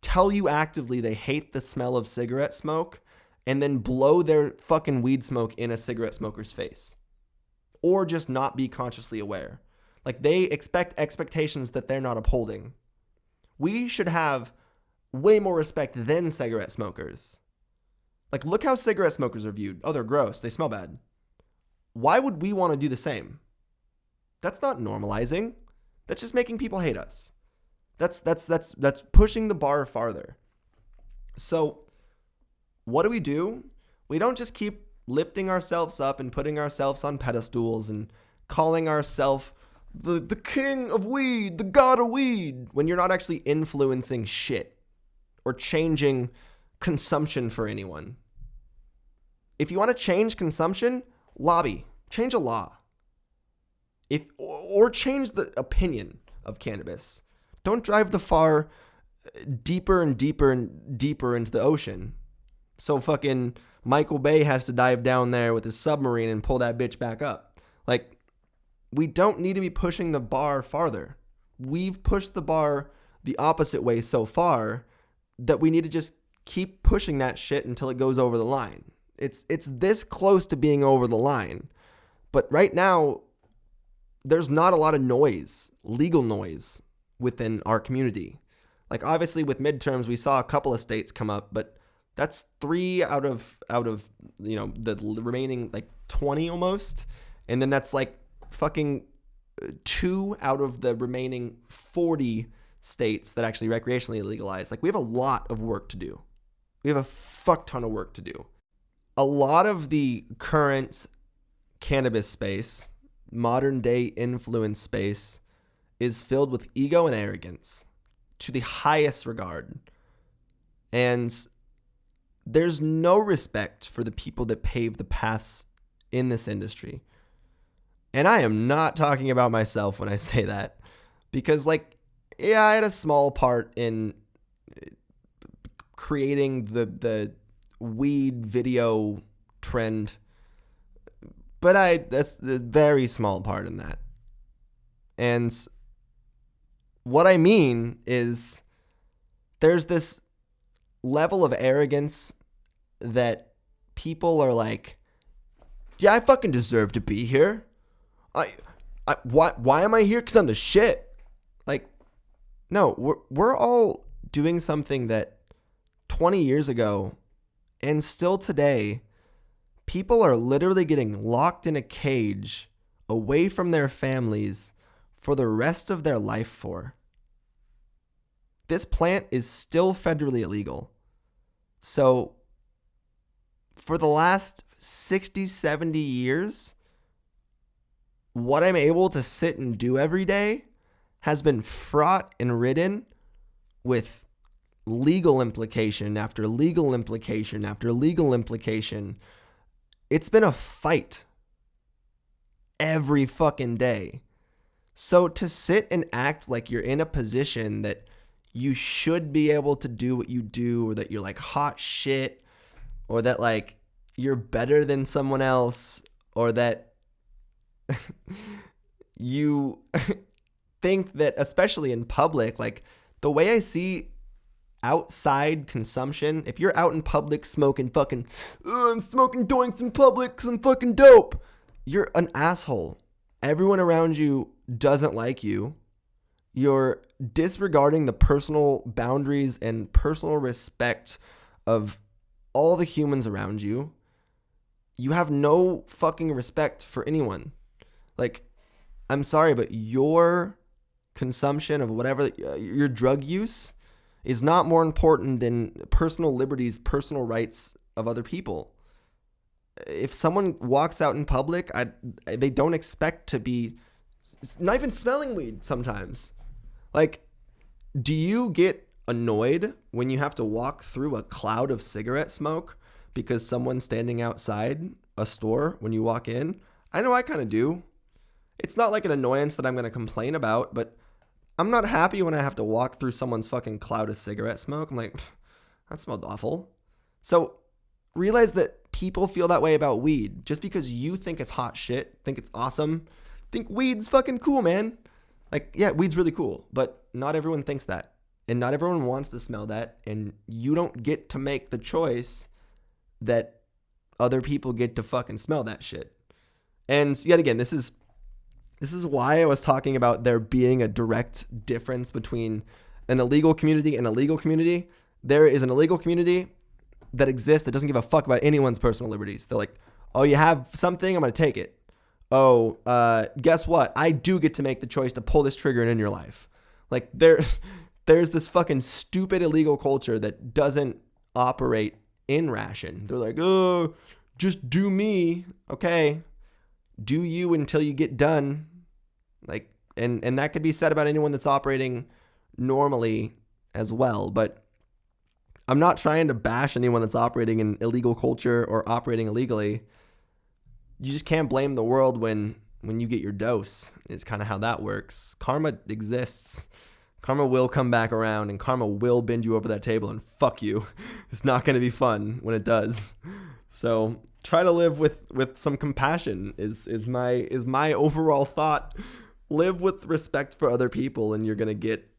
A: tell you actively they hate the smell of cigarette smoke and then blow their fucking weed smoke in a cigarette smoker's face. Or just not be consciously aware. Like, they expect expectations that they're not upholding. We should have way more respect than cigarette smokers. Like, look how cigarette smokers are viewed. Oh, they're gross. They smell bad. Why would we want to do the same? That's not normalizing. That's just making people hate us. That's pushing the bar farther. So, what do? We don't just keep lifting ourselves up and putting ourselves on pedestals and calling ourselves the king of weed, the god of weed, when you're not actually influencing shit or changing consumption for anyone. If you want to change consumption, lobby, change a law. Or change the opinion of cannabis. Don't drive the far deeper and deeper and deeper into the ocean. So fucking Michael Bay has to dive down there with his submarine and pull that bitch back up. Like, we don't need to be pushing the bar farther. We've pushed the bar the opposite way so far that we need to just keep pushing that shit until it goes over the line. It's this close to being over the line. But right now, there's not a lot of noise, legal noise, within our community. Like, obviously with midterms, we saw a couple of states come up, but that's 3 out of the remaining like 20 almost. And then that's like fucking 2 out of the remaining 40 states that actually recreationally legalize. Like, we have a lot of work to do. We have a fuck ton of work to do. A lot of the current cannabis space, modern day influence space, is filled with ego and arrogance to the highest regard. And there's no respect for the people that pave the paths in this industry. And I am not talking about myself when I say that, because I had a small part in creating the weed video trend, but that's a very small part in that. And what I mean is there's this level of arrogance that people are like, yeah, I fucking deserve to be here. Why am I here? Because I'm the shit. No, we're all doing something that 20 years ago and still today, people are literally getting locked in a cage away from their families for the rest of their life for. This plant is still federally illegal. So for the last 60, 70 years, what I'm able to sit and do every day has been fraught and ridden with legal implication after legal implication after legal implication. It's been a fight every fucking day. So to sit and act like you're in a position that you should be able to do what you do, or that you're hot shit, or that you're better than someone else, or that you think that, especially in public, the way I see outside consumption, if you're out in public smoking fucking, I'm smoking doinks in public 'cause I'm fucking dope, you're an asshole. Everyone around you doesn't like you. You're disregarding the personal boundaries and personal respect of all the humans around you. You have no fucking respect for anyone. I'm sorry, but your consumption of whatever, your drug use is not more important than personal liberties, personal rights of other people. If someone walks out in public, they don't expect to be not even smelling weed sometimes. Do you get annoyed when you have to walk through a cloud of cigarette smoke because someone's standing outside a store when you walk in? I know I kind of do. It's not an annoyance that I'm going to complain about, but I'm not happy when I have to walk through someone's fucking cloud of cigarette smoke. I'm like, that smelled awful. So realize that people feel that way about weed. Just because you think it's hot shit, think it's awesome, think weed's fucking cool, man. Yeah, weed's really cool, but not everyone thinks that. And not everyone wants to smell that. And you don't get to make the choice that other people get to fucking smell that shit. And yet again, this is why I was talking about there being a direct difference between an illegal community and a legal community. There is an illegal community that exists that doesn't give a fuck about anyone's personal liberties. They're like, oh, you have something? I'm going to take it. Oh, guess what? I do get to make the choice to pull this trigger and end your life. There's this fucking stupid illegal culture that doesn't operate in ration. They're like, oh, just do me. Okay. Do you until you get done. And that could be said about anyone that's operating normally as well. But I'm not trying to bash anyone that's operating in illegal culture or operating illegally. You just can't blame the world when you get your dose. It's kind of how that works. Karma exists. Karma will come back around, and karma will bend you over that table and fuck you. It's not going to be fun when it does. So try to live with some compassion is my overall thought. Live with respect for other people, and you're going to get,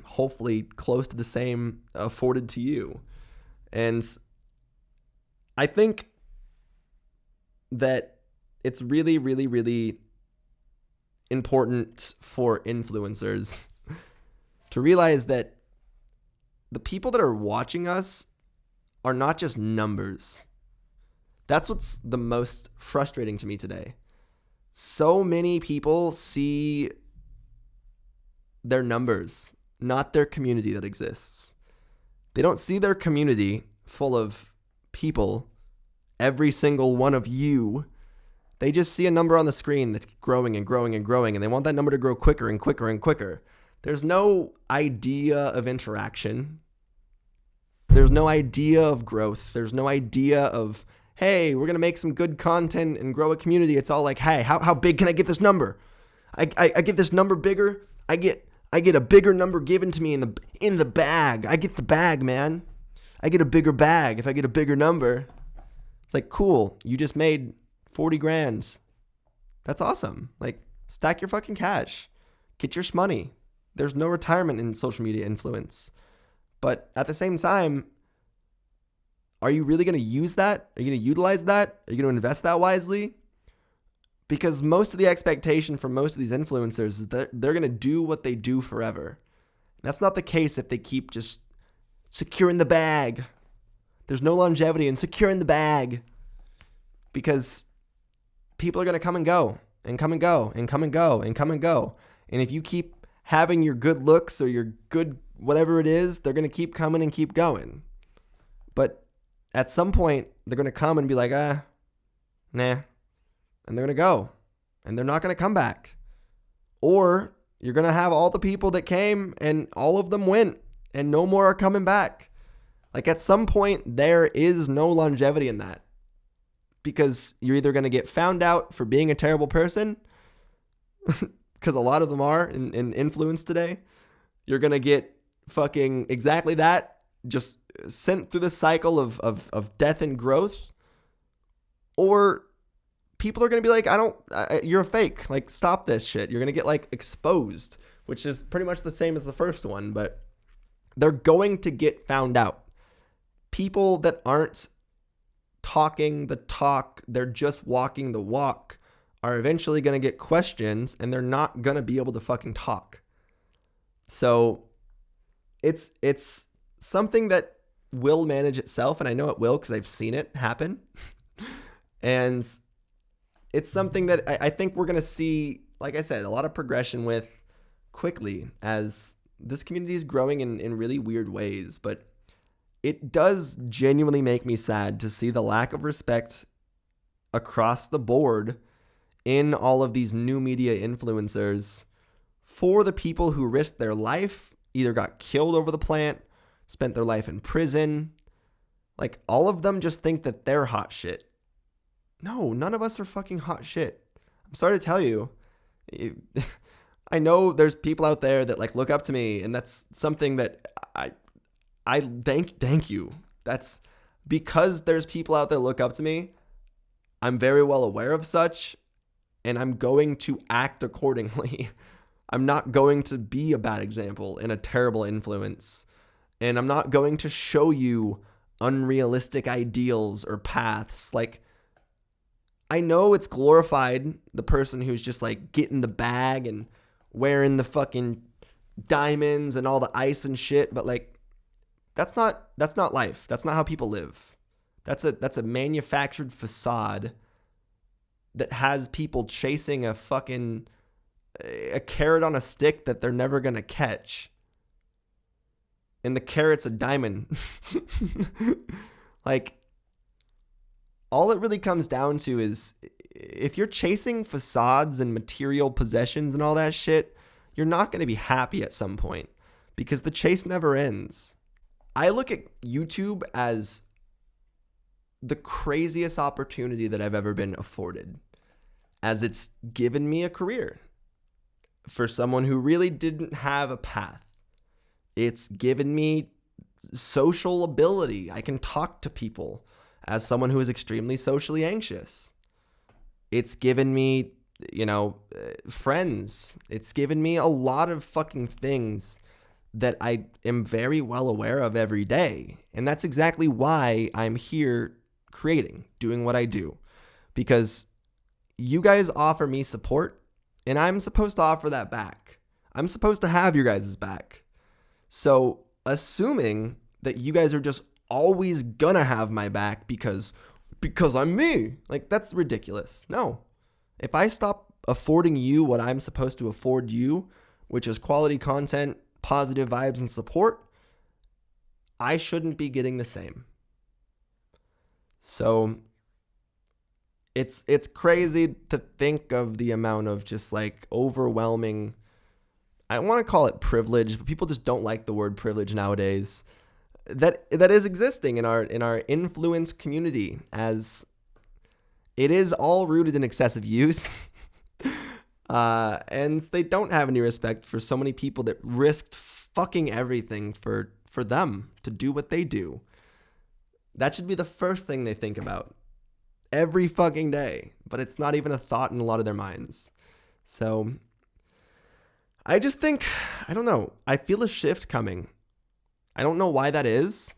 A: hopefully close to the same afforded to you. And I think that it's really, really, really important for influencers to realize that the people that are watching us are not just numbers. That's what's the most frustrating to me today. So many people see their numbers, not their community that exists. They don't see their community full of people, every single one of you, they just see a number on the screen that's growing and growing and growing, and they want that number to grow quicker and quicker and quicker. There's no idea of interaction. There's no idea of growth. There's no idea of, hey, we're going to make some good content and grow a community. It's all like, hey, how big can I get this number? I get this number bigger. I get a bigger number given to me in the bag. I get the bag, man. I get a bigger bag if I get a bigger number. It's like, cool, you just made 40 grand. That's awesome. Like, stack your fucking cash. Get your money. There's no retirement in social media influence. But at the same time, are you really going to use that? Are you going to utilize that? Are you going to invest that wisely? Because most of the expectation from most of these influencers is that they're going to do what they do forever. That's not the case if they keep just securing the bag. There's no longevity in securing the bag. Because people are going to come and go and come and go and come and go and come and go. And if you keep having your good looks or your good whatever it is, they're going to keep coming and keep going. But at some point, they're going to come and be like, nah. And they're going to go. And they're not going to come back. Or you're going to have all the people that came and all of them went and no more are coming back. Like at some point, there is no longevity in that. Because you're either going to get found out for being a terrible person, because a lot of them are in influence today. You're going to get fucking exactly that, just sent through the cycle of death and growth. Or people are going to be like, you're a fake. Like, stop this shit. You're going to get like exposed, which is pretty much the same as the first one, but they're going to get found out. People that aren't talking the talk, they're just walking the walk, are eventually going to get questions and they're not going to be able to fucking talk. So it's something that will manage itself, and I know it will because I've seen it happen. And it's something that I think we're going to see, like I said, a lot of progression with quickly as this community is growing in really weird ways. But it does genuinely make me sad to see the lack of respect across the board in all of these new media influencers for the people who risked their life, either got killed over the plant, spent their life in prison. Like, all of them just think that they're hot shit. No, none of us are fucking hot shit. I'm sorry to tell you. I know there's people out there that like look up to me, and that's something that I thank you. That's because there's people out there look up to me. I'm very well aware of such, and I'm going to act accordingly. I'm not going to be a bad example and a terrible influence. And I'm not going to show you unrealistic ideals or paths. Like, I know it's glorified, the person who's just like getting the bag and wearing the fucking diamonds and all the ice and shit, but like, that's not life. That's not how people live. That's a manufactured facade that has people chasing a carrot on a stick that they're never going to catch. And the carrot's a diamond. Like, all it really comes down to is if you're chasing facades and material possessions and all that shit, you're not going to be happy at some point because the chase never ends. I look at YouTube as the craziest opportunity that I've ever been afforded, as it's given me a career for someone who really didn't have a path. It's given me social ability. I can talk to people as someone who is extremely socially anxious. It's given me, friends. It's given me a lot of fucking things that I am very well aware of every day. And that's exactly why I'm here creating, doing what I do. Because you guys offer me support, and I'm supposed to offer that back. I'm supposed to have your guys' back. So assuming that you guys are just always gonna have my back because I'm me, like, that's ridiculous. No. If I stop affording you what I'm supposed to afford you, which is quality content, positive vibes, and support, I shouldn't be getting the same. So it's crazy to think of the amount of just like overwhelming, I want to call it privilege, but people just don't like the word privilege nowadays, that is existing in our influence community, as it is all rooted in excessive use. And they don't have any respect for so many people that risked fucking everything for them to do what they do. That should be the first thing they think about every fucking day, but it's not even a thought in a lot of their minds. So I just think, I don't know, I feel a shift coming. I don't know why that is.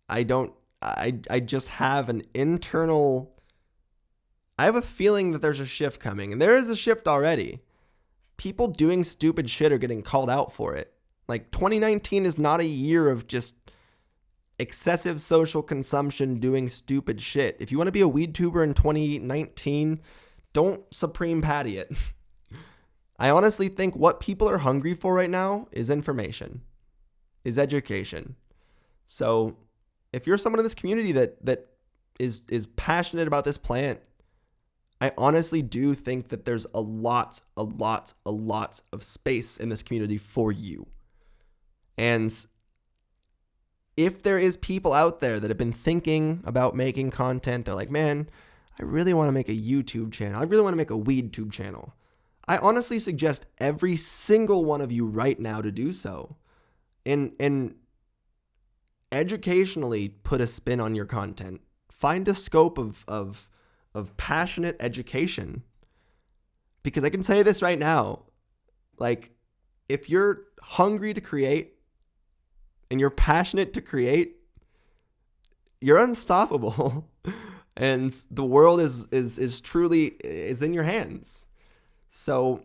A: I just have an internal, I have a feeling that there's a shift coming, and there is a shift already. People doing stupid shit are getting called out for it. Like 2019 is not a year of just excessive social consumption doing stupid shit. If you want to be a weed tuber in 2019, don't Supreme Patty it. I honestly think what people are hungry for right now is information, is education. So if you're someone in this community that is passionate about this plant, I honestly do think that there's a lot of space in this community for you. And if there is people out there that have been thinking about making content, they're like, man, I really want to make a YouTube channel. I really want to make a weed tube channel. I honestly suggest every single one of you right now to do so. And educationally put a spin on your content. Find a scope of passionate education. Because I can say this right now, like, if you're hungry to create and you're passionate to create, you're unstoppable. And the world is truly in your hands. So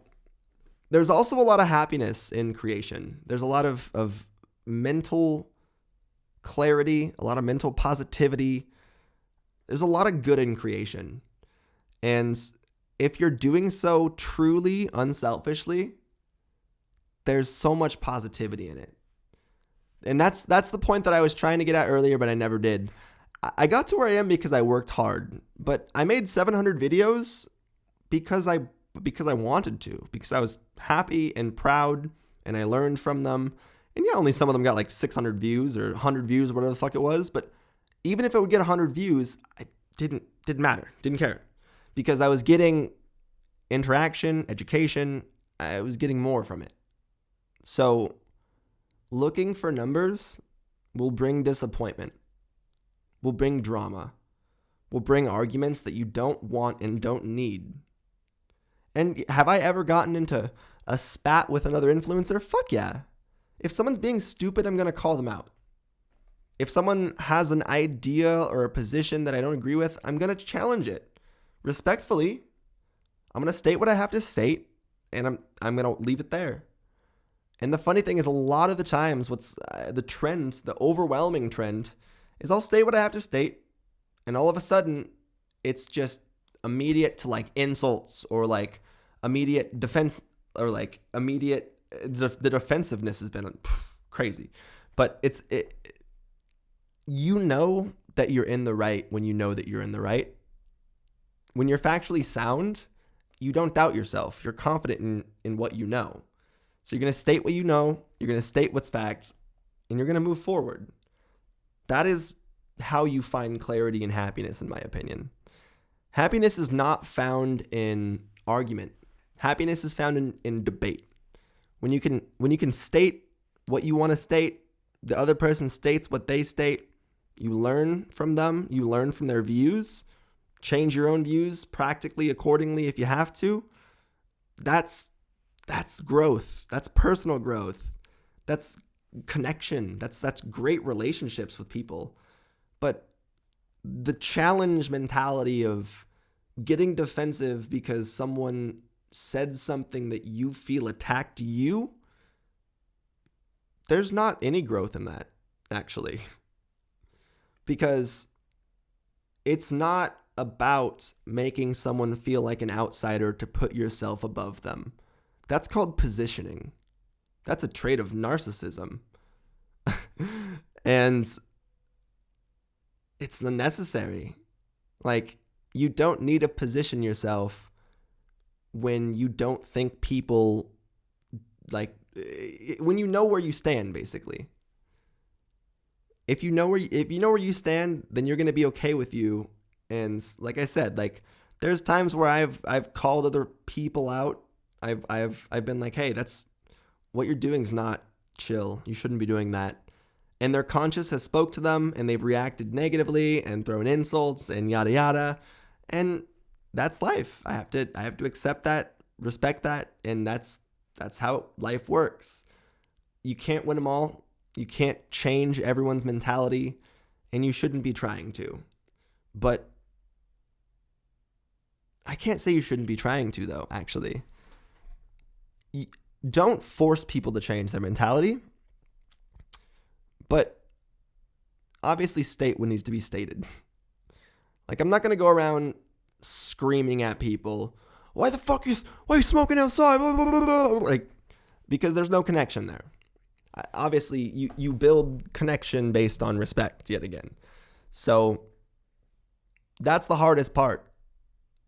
A: there's also a lot of happiness in creation. There's a lot of mental clarity, a lot of mental positivity. There's a lot of good in creation. And if you're doing so truly unselfishly, there's so much positivity in it. And that's the point that I was trying to get at earlier, but I never did. I got to where I am because I worked hard, but I made 700 videos because I wanted to, because I was happy and proud and I learned from them. And yeah, only some of them got like 600 views or 100 views or whatever the fuck it was. But even if it would get 100 views, I didn't matter. Didn't care, because I was getting interaction, education. I was getting more from it. So looking for numbers will bring disappointment, will bring drama, will bring arguments that you don't want and don't need. And have I ever gotten into a spat with another influencer? Fuck yeah. If someone's being stupid, I'm going to call them out. If someone has an idea or a position that I don't agree with, I'm going to challenge it respectfully. I'm going to state what I have to state, and I'm going to leave it there. And the funny thing is, a lot of the times, what's the trend, the overwhelming trend, is I'll state what I have to state, and all of a sudden, it's just immediate to like insults or like immediate defense or like immediate, the defensiveness has been crazy. But you know that you're in the right when you know that you're in the right. When you're factually sound, you don't doubt yourself. You're confident in what you know. So you're going to state what you know, you're going to state what's facts, and you're going to move forward. That is how you find clarity and happiness, in my opinion. Happiness is not found in argument. Happiness is found in debate. When you can state what you want to state, the other person states what they state, you learn from them, you learn from their views, change your own views practically accordingly if you have to. That's growth. That's personal growth. That's connection. That's great relationships with people. But the challenge mentality of getting defensive because someone said something that you feel attacked you, there's not any growth in that, actually. Because it's not about making someone feel like an outsider to put yourself above them. That's called positioning. That's a trait of narcissism. And it's unnecessary. Like, you don't need to position yourself when you don't think people, like, when you know where you stand, basically. If you know where you stand, then you're gonna be okay with you. And like I said, like, there's times where I've called other people out. I've been like, hey, that's what you're doing is not chill. You shouldn't be doing that. And their conscience has spoke to them, and they've reacted negatively and thrown insults and yada yada. And that's life. I have to accept that, respect that, and that's how life works. You can't win them all. You can't change everyone's mentality, and you shouldn't be trying to. But I can't say you shouldn't be trying to, though, actually. Don't force people to change their mentality, but obviously state what needs to be stated. Like, I'm not going to go around screaming at people, why are you smoking outside? Like, because there's no connection there. Obviously, you build connection based on respect, yet again. So that's the hardest part.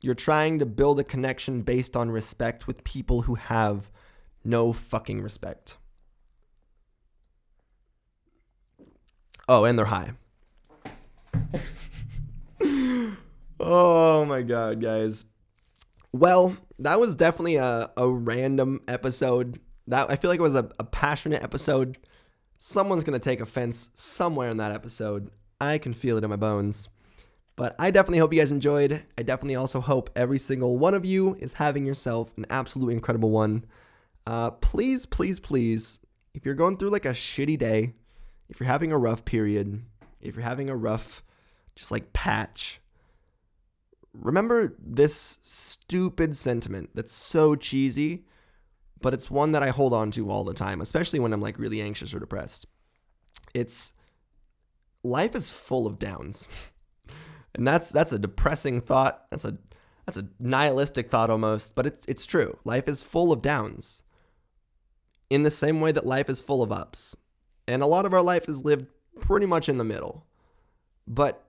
A: You're trying to build a connection based on respect with people who have no fucking respect. Oh, and they're high. Oh my God, guys. Well, that was definitely a random episode. That I feel like it was a passionate episode. Someone's going to take offense somewhere in that episode. I can feel it in my bones. But I definitely hope you guys enjoyed. I definitely also hope every single one of you is having yourself an absolutely incredible one. Please, please, please, if you're going through like a shitty day, if you're having a rough period, if you're having a rough just like patch, remember this stupid sentiment that's so cheesy, but it's one that I hold on to all the time, especially when I'm like really anxious or depressed. It's life is full of downs. And that's a depressing thought. That's a nihilistic thought almost, but it's true. Life is full of downs. In the same way that life is full of ups. And a lot of our life is lived pretty much in the middle. But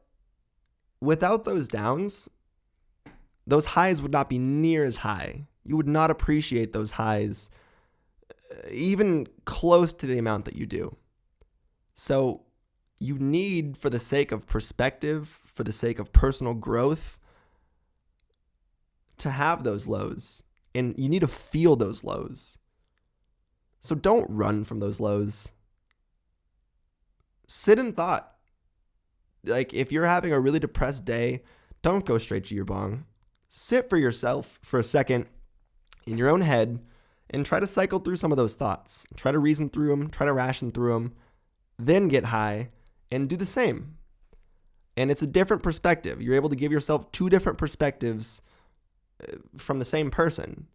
A: without those downs, those highs would not be near as high. You would not appreciate those highs even close to the amount that you do. So you need, for the sake of perspective, for the sake of personal growth, to have those lows. And you need to feel those lows. So don't run from those lows. Sit in thought. Like, if you're having a really depressed day, don't go straight to your bong. Sit for yourself for a second in your own head and try to cycle through some of those thoughts. Try to reason through them, try to ration through them, then get high and do the same. And it's a different perspective. You're able to give yourself two different perspectives from the same person.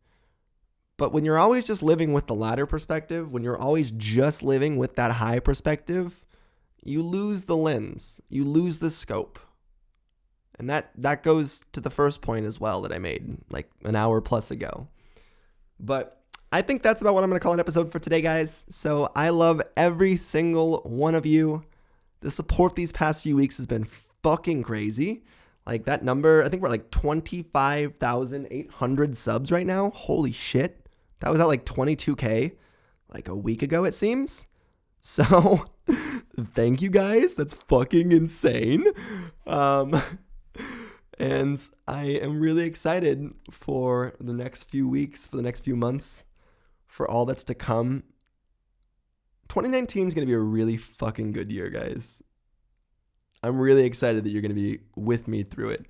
A: But when you're always just living with the latter perspective, when you're always just living with that high perspective, you lose the lens, you lose the scope. And that goes to the first point as well that I made like an hour plus ago. But I think that's about what I'm going to call an episode for today, guys. So I love every single one of you. The support these past few weeks has been fucking crazy. Like, that number, I think we're like 25,800 subs right now. Holy shit. That was at like 22K like a week ago, it seems. So thank you guys. That's fucking insane. And I am really excited for the next few weeks, for the next few months, for all that's to come. 2019 is going to be a really fucking good year, guys. I'm really excited that you're going to be with me through it.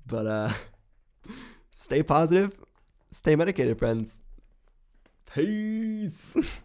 A: But stay positive, stay medicated, friends. Peace.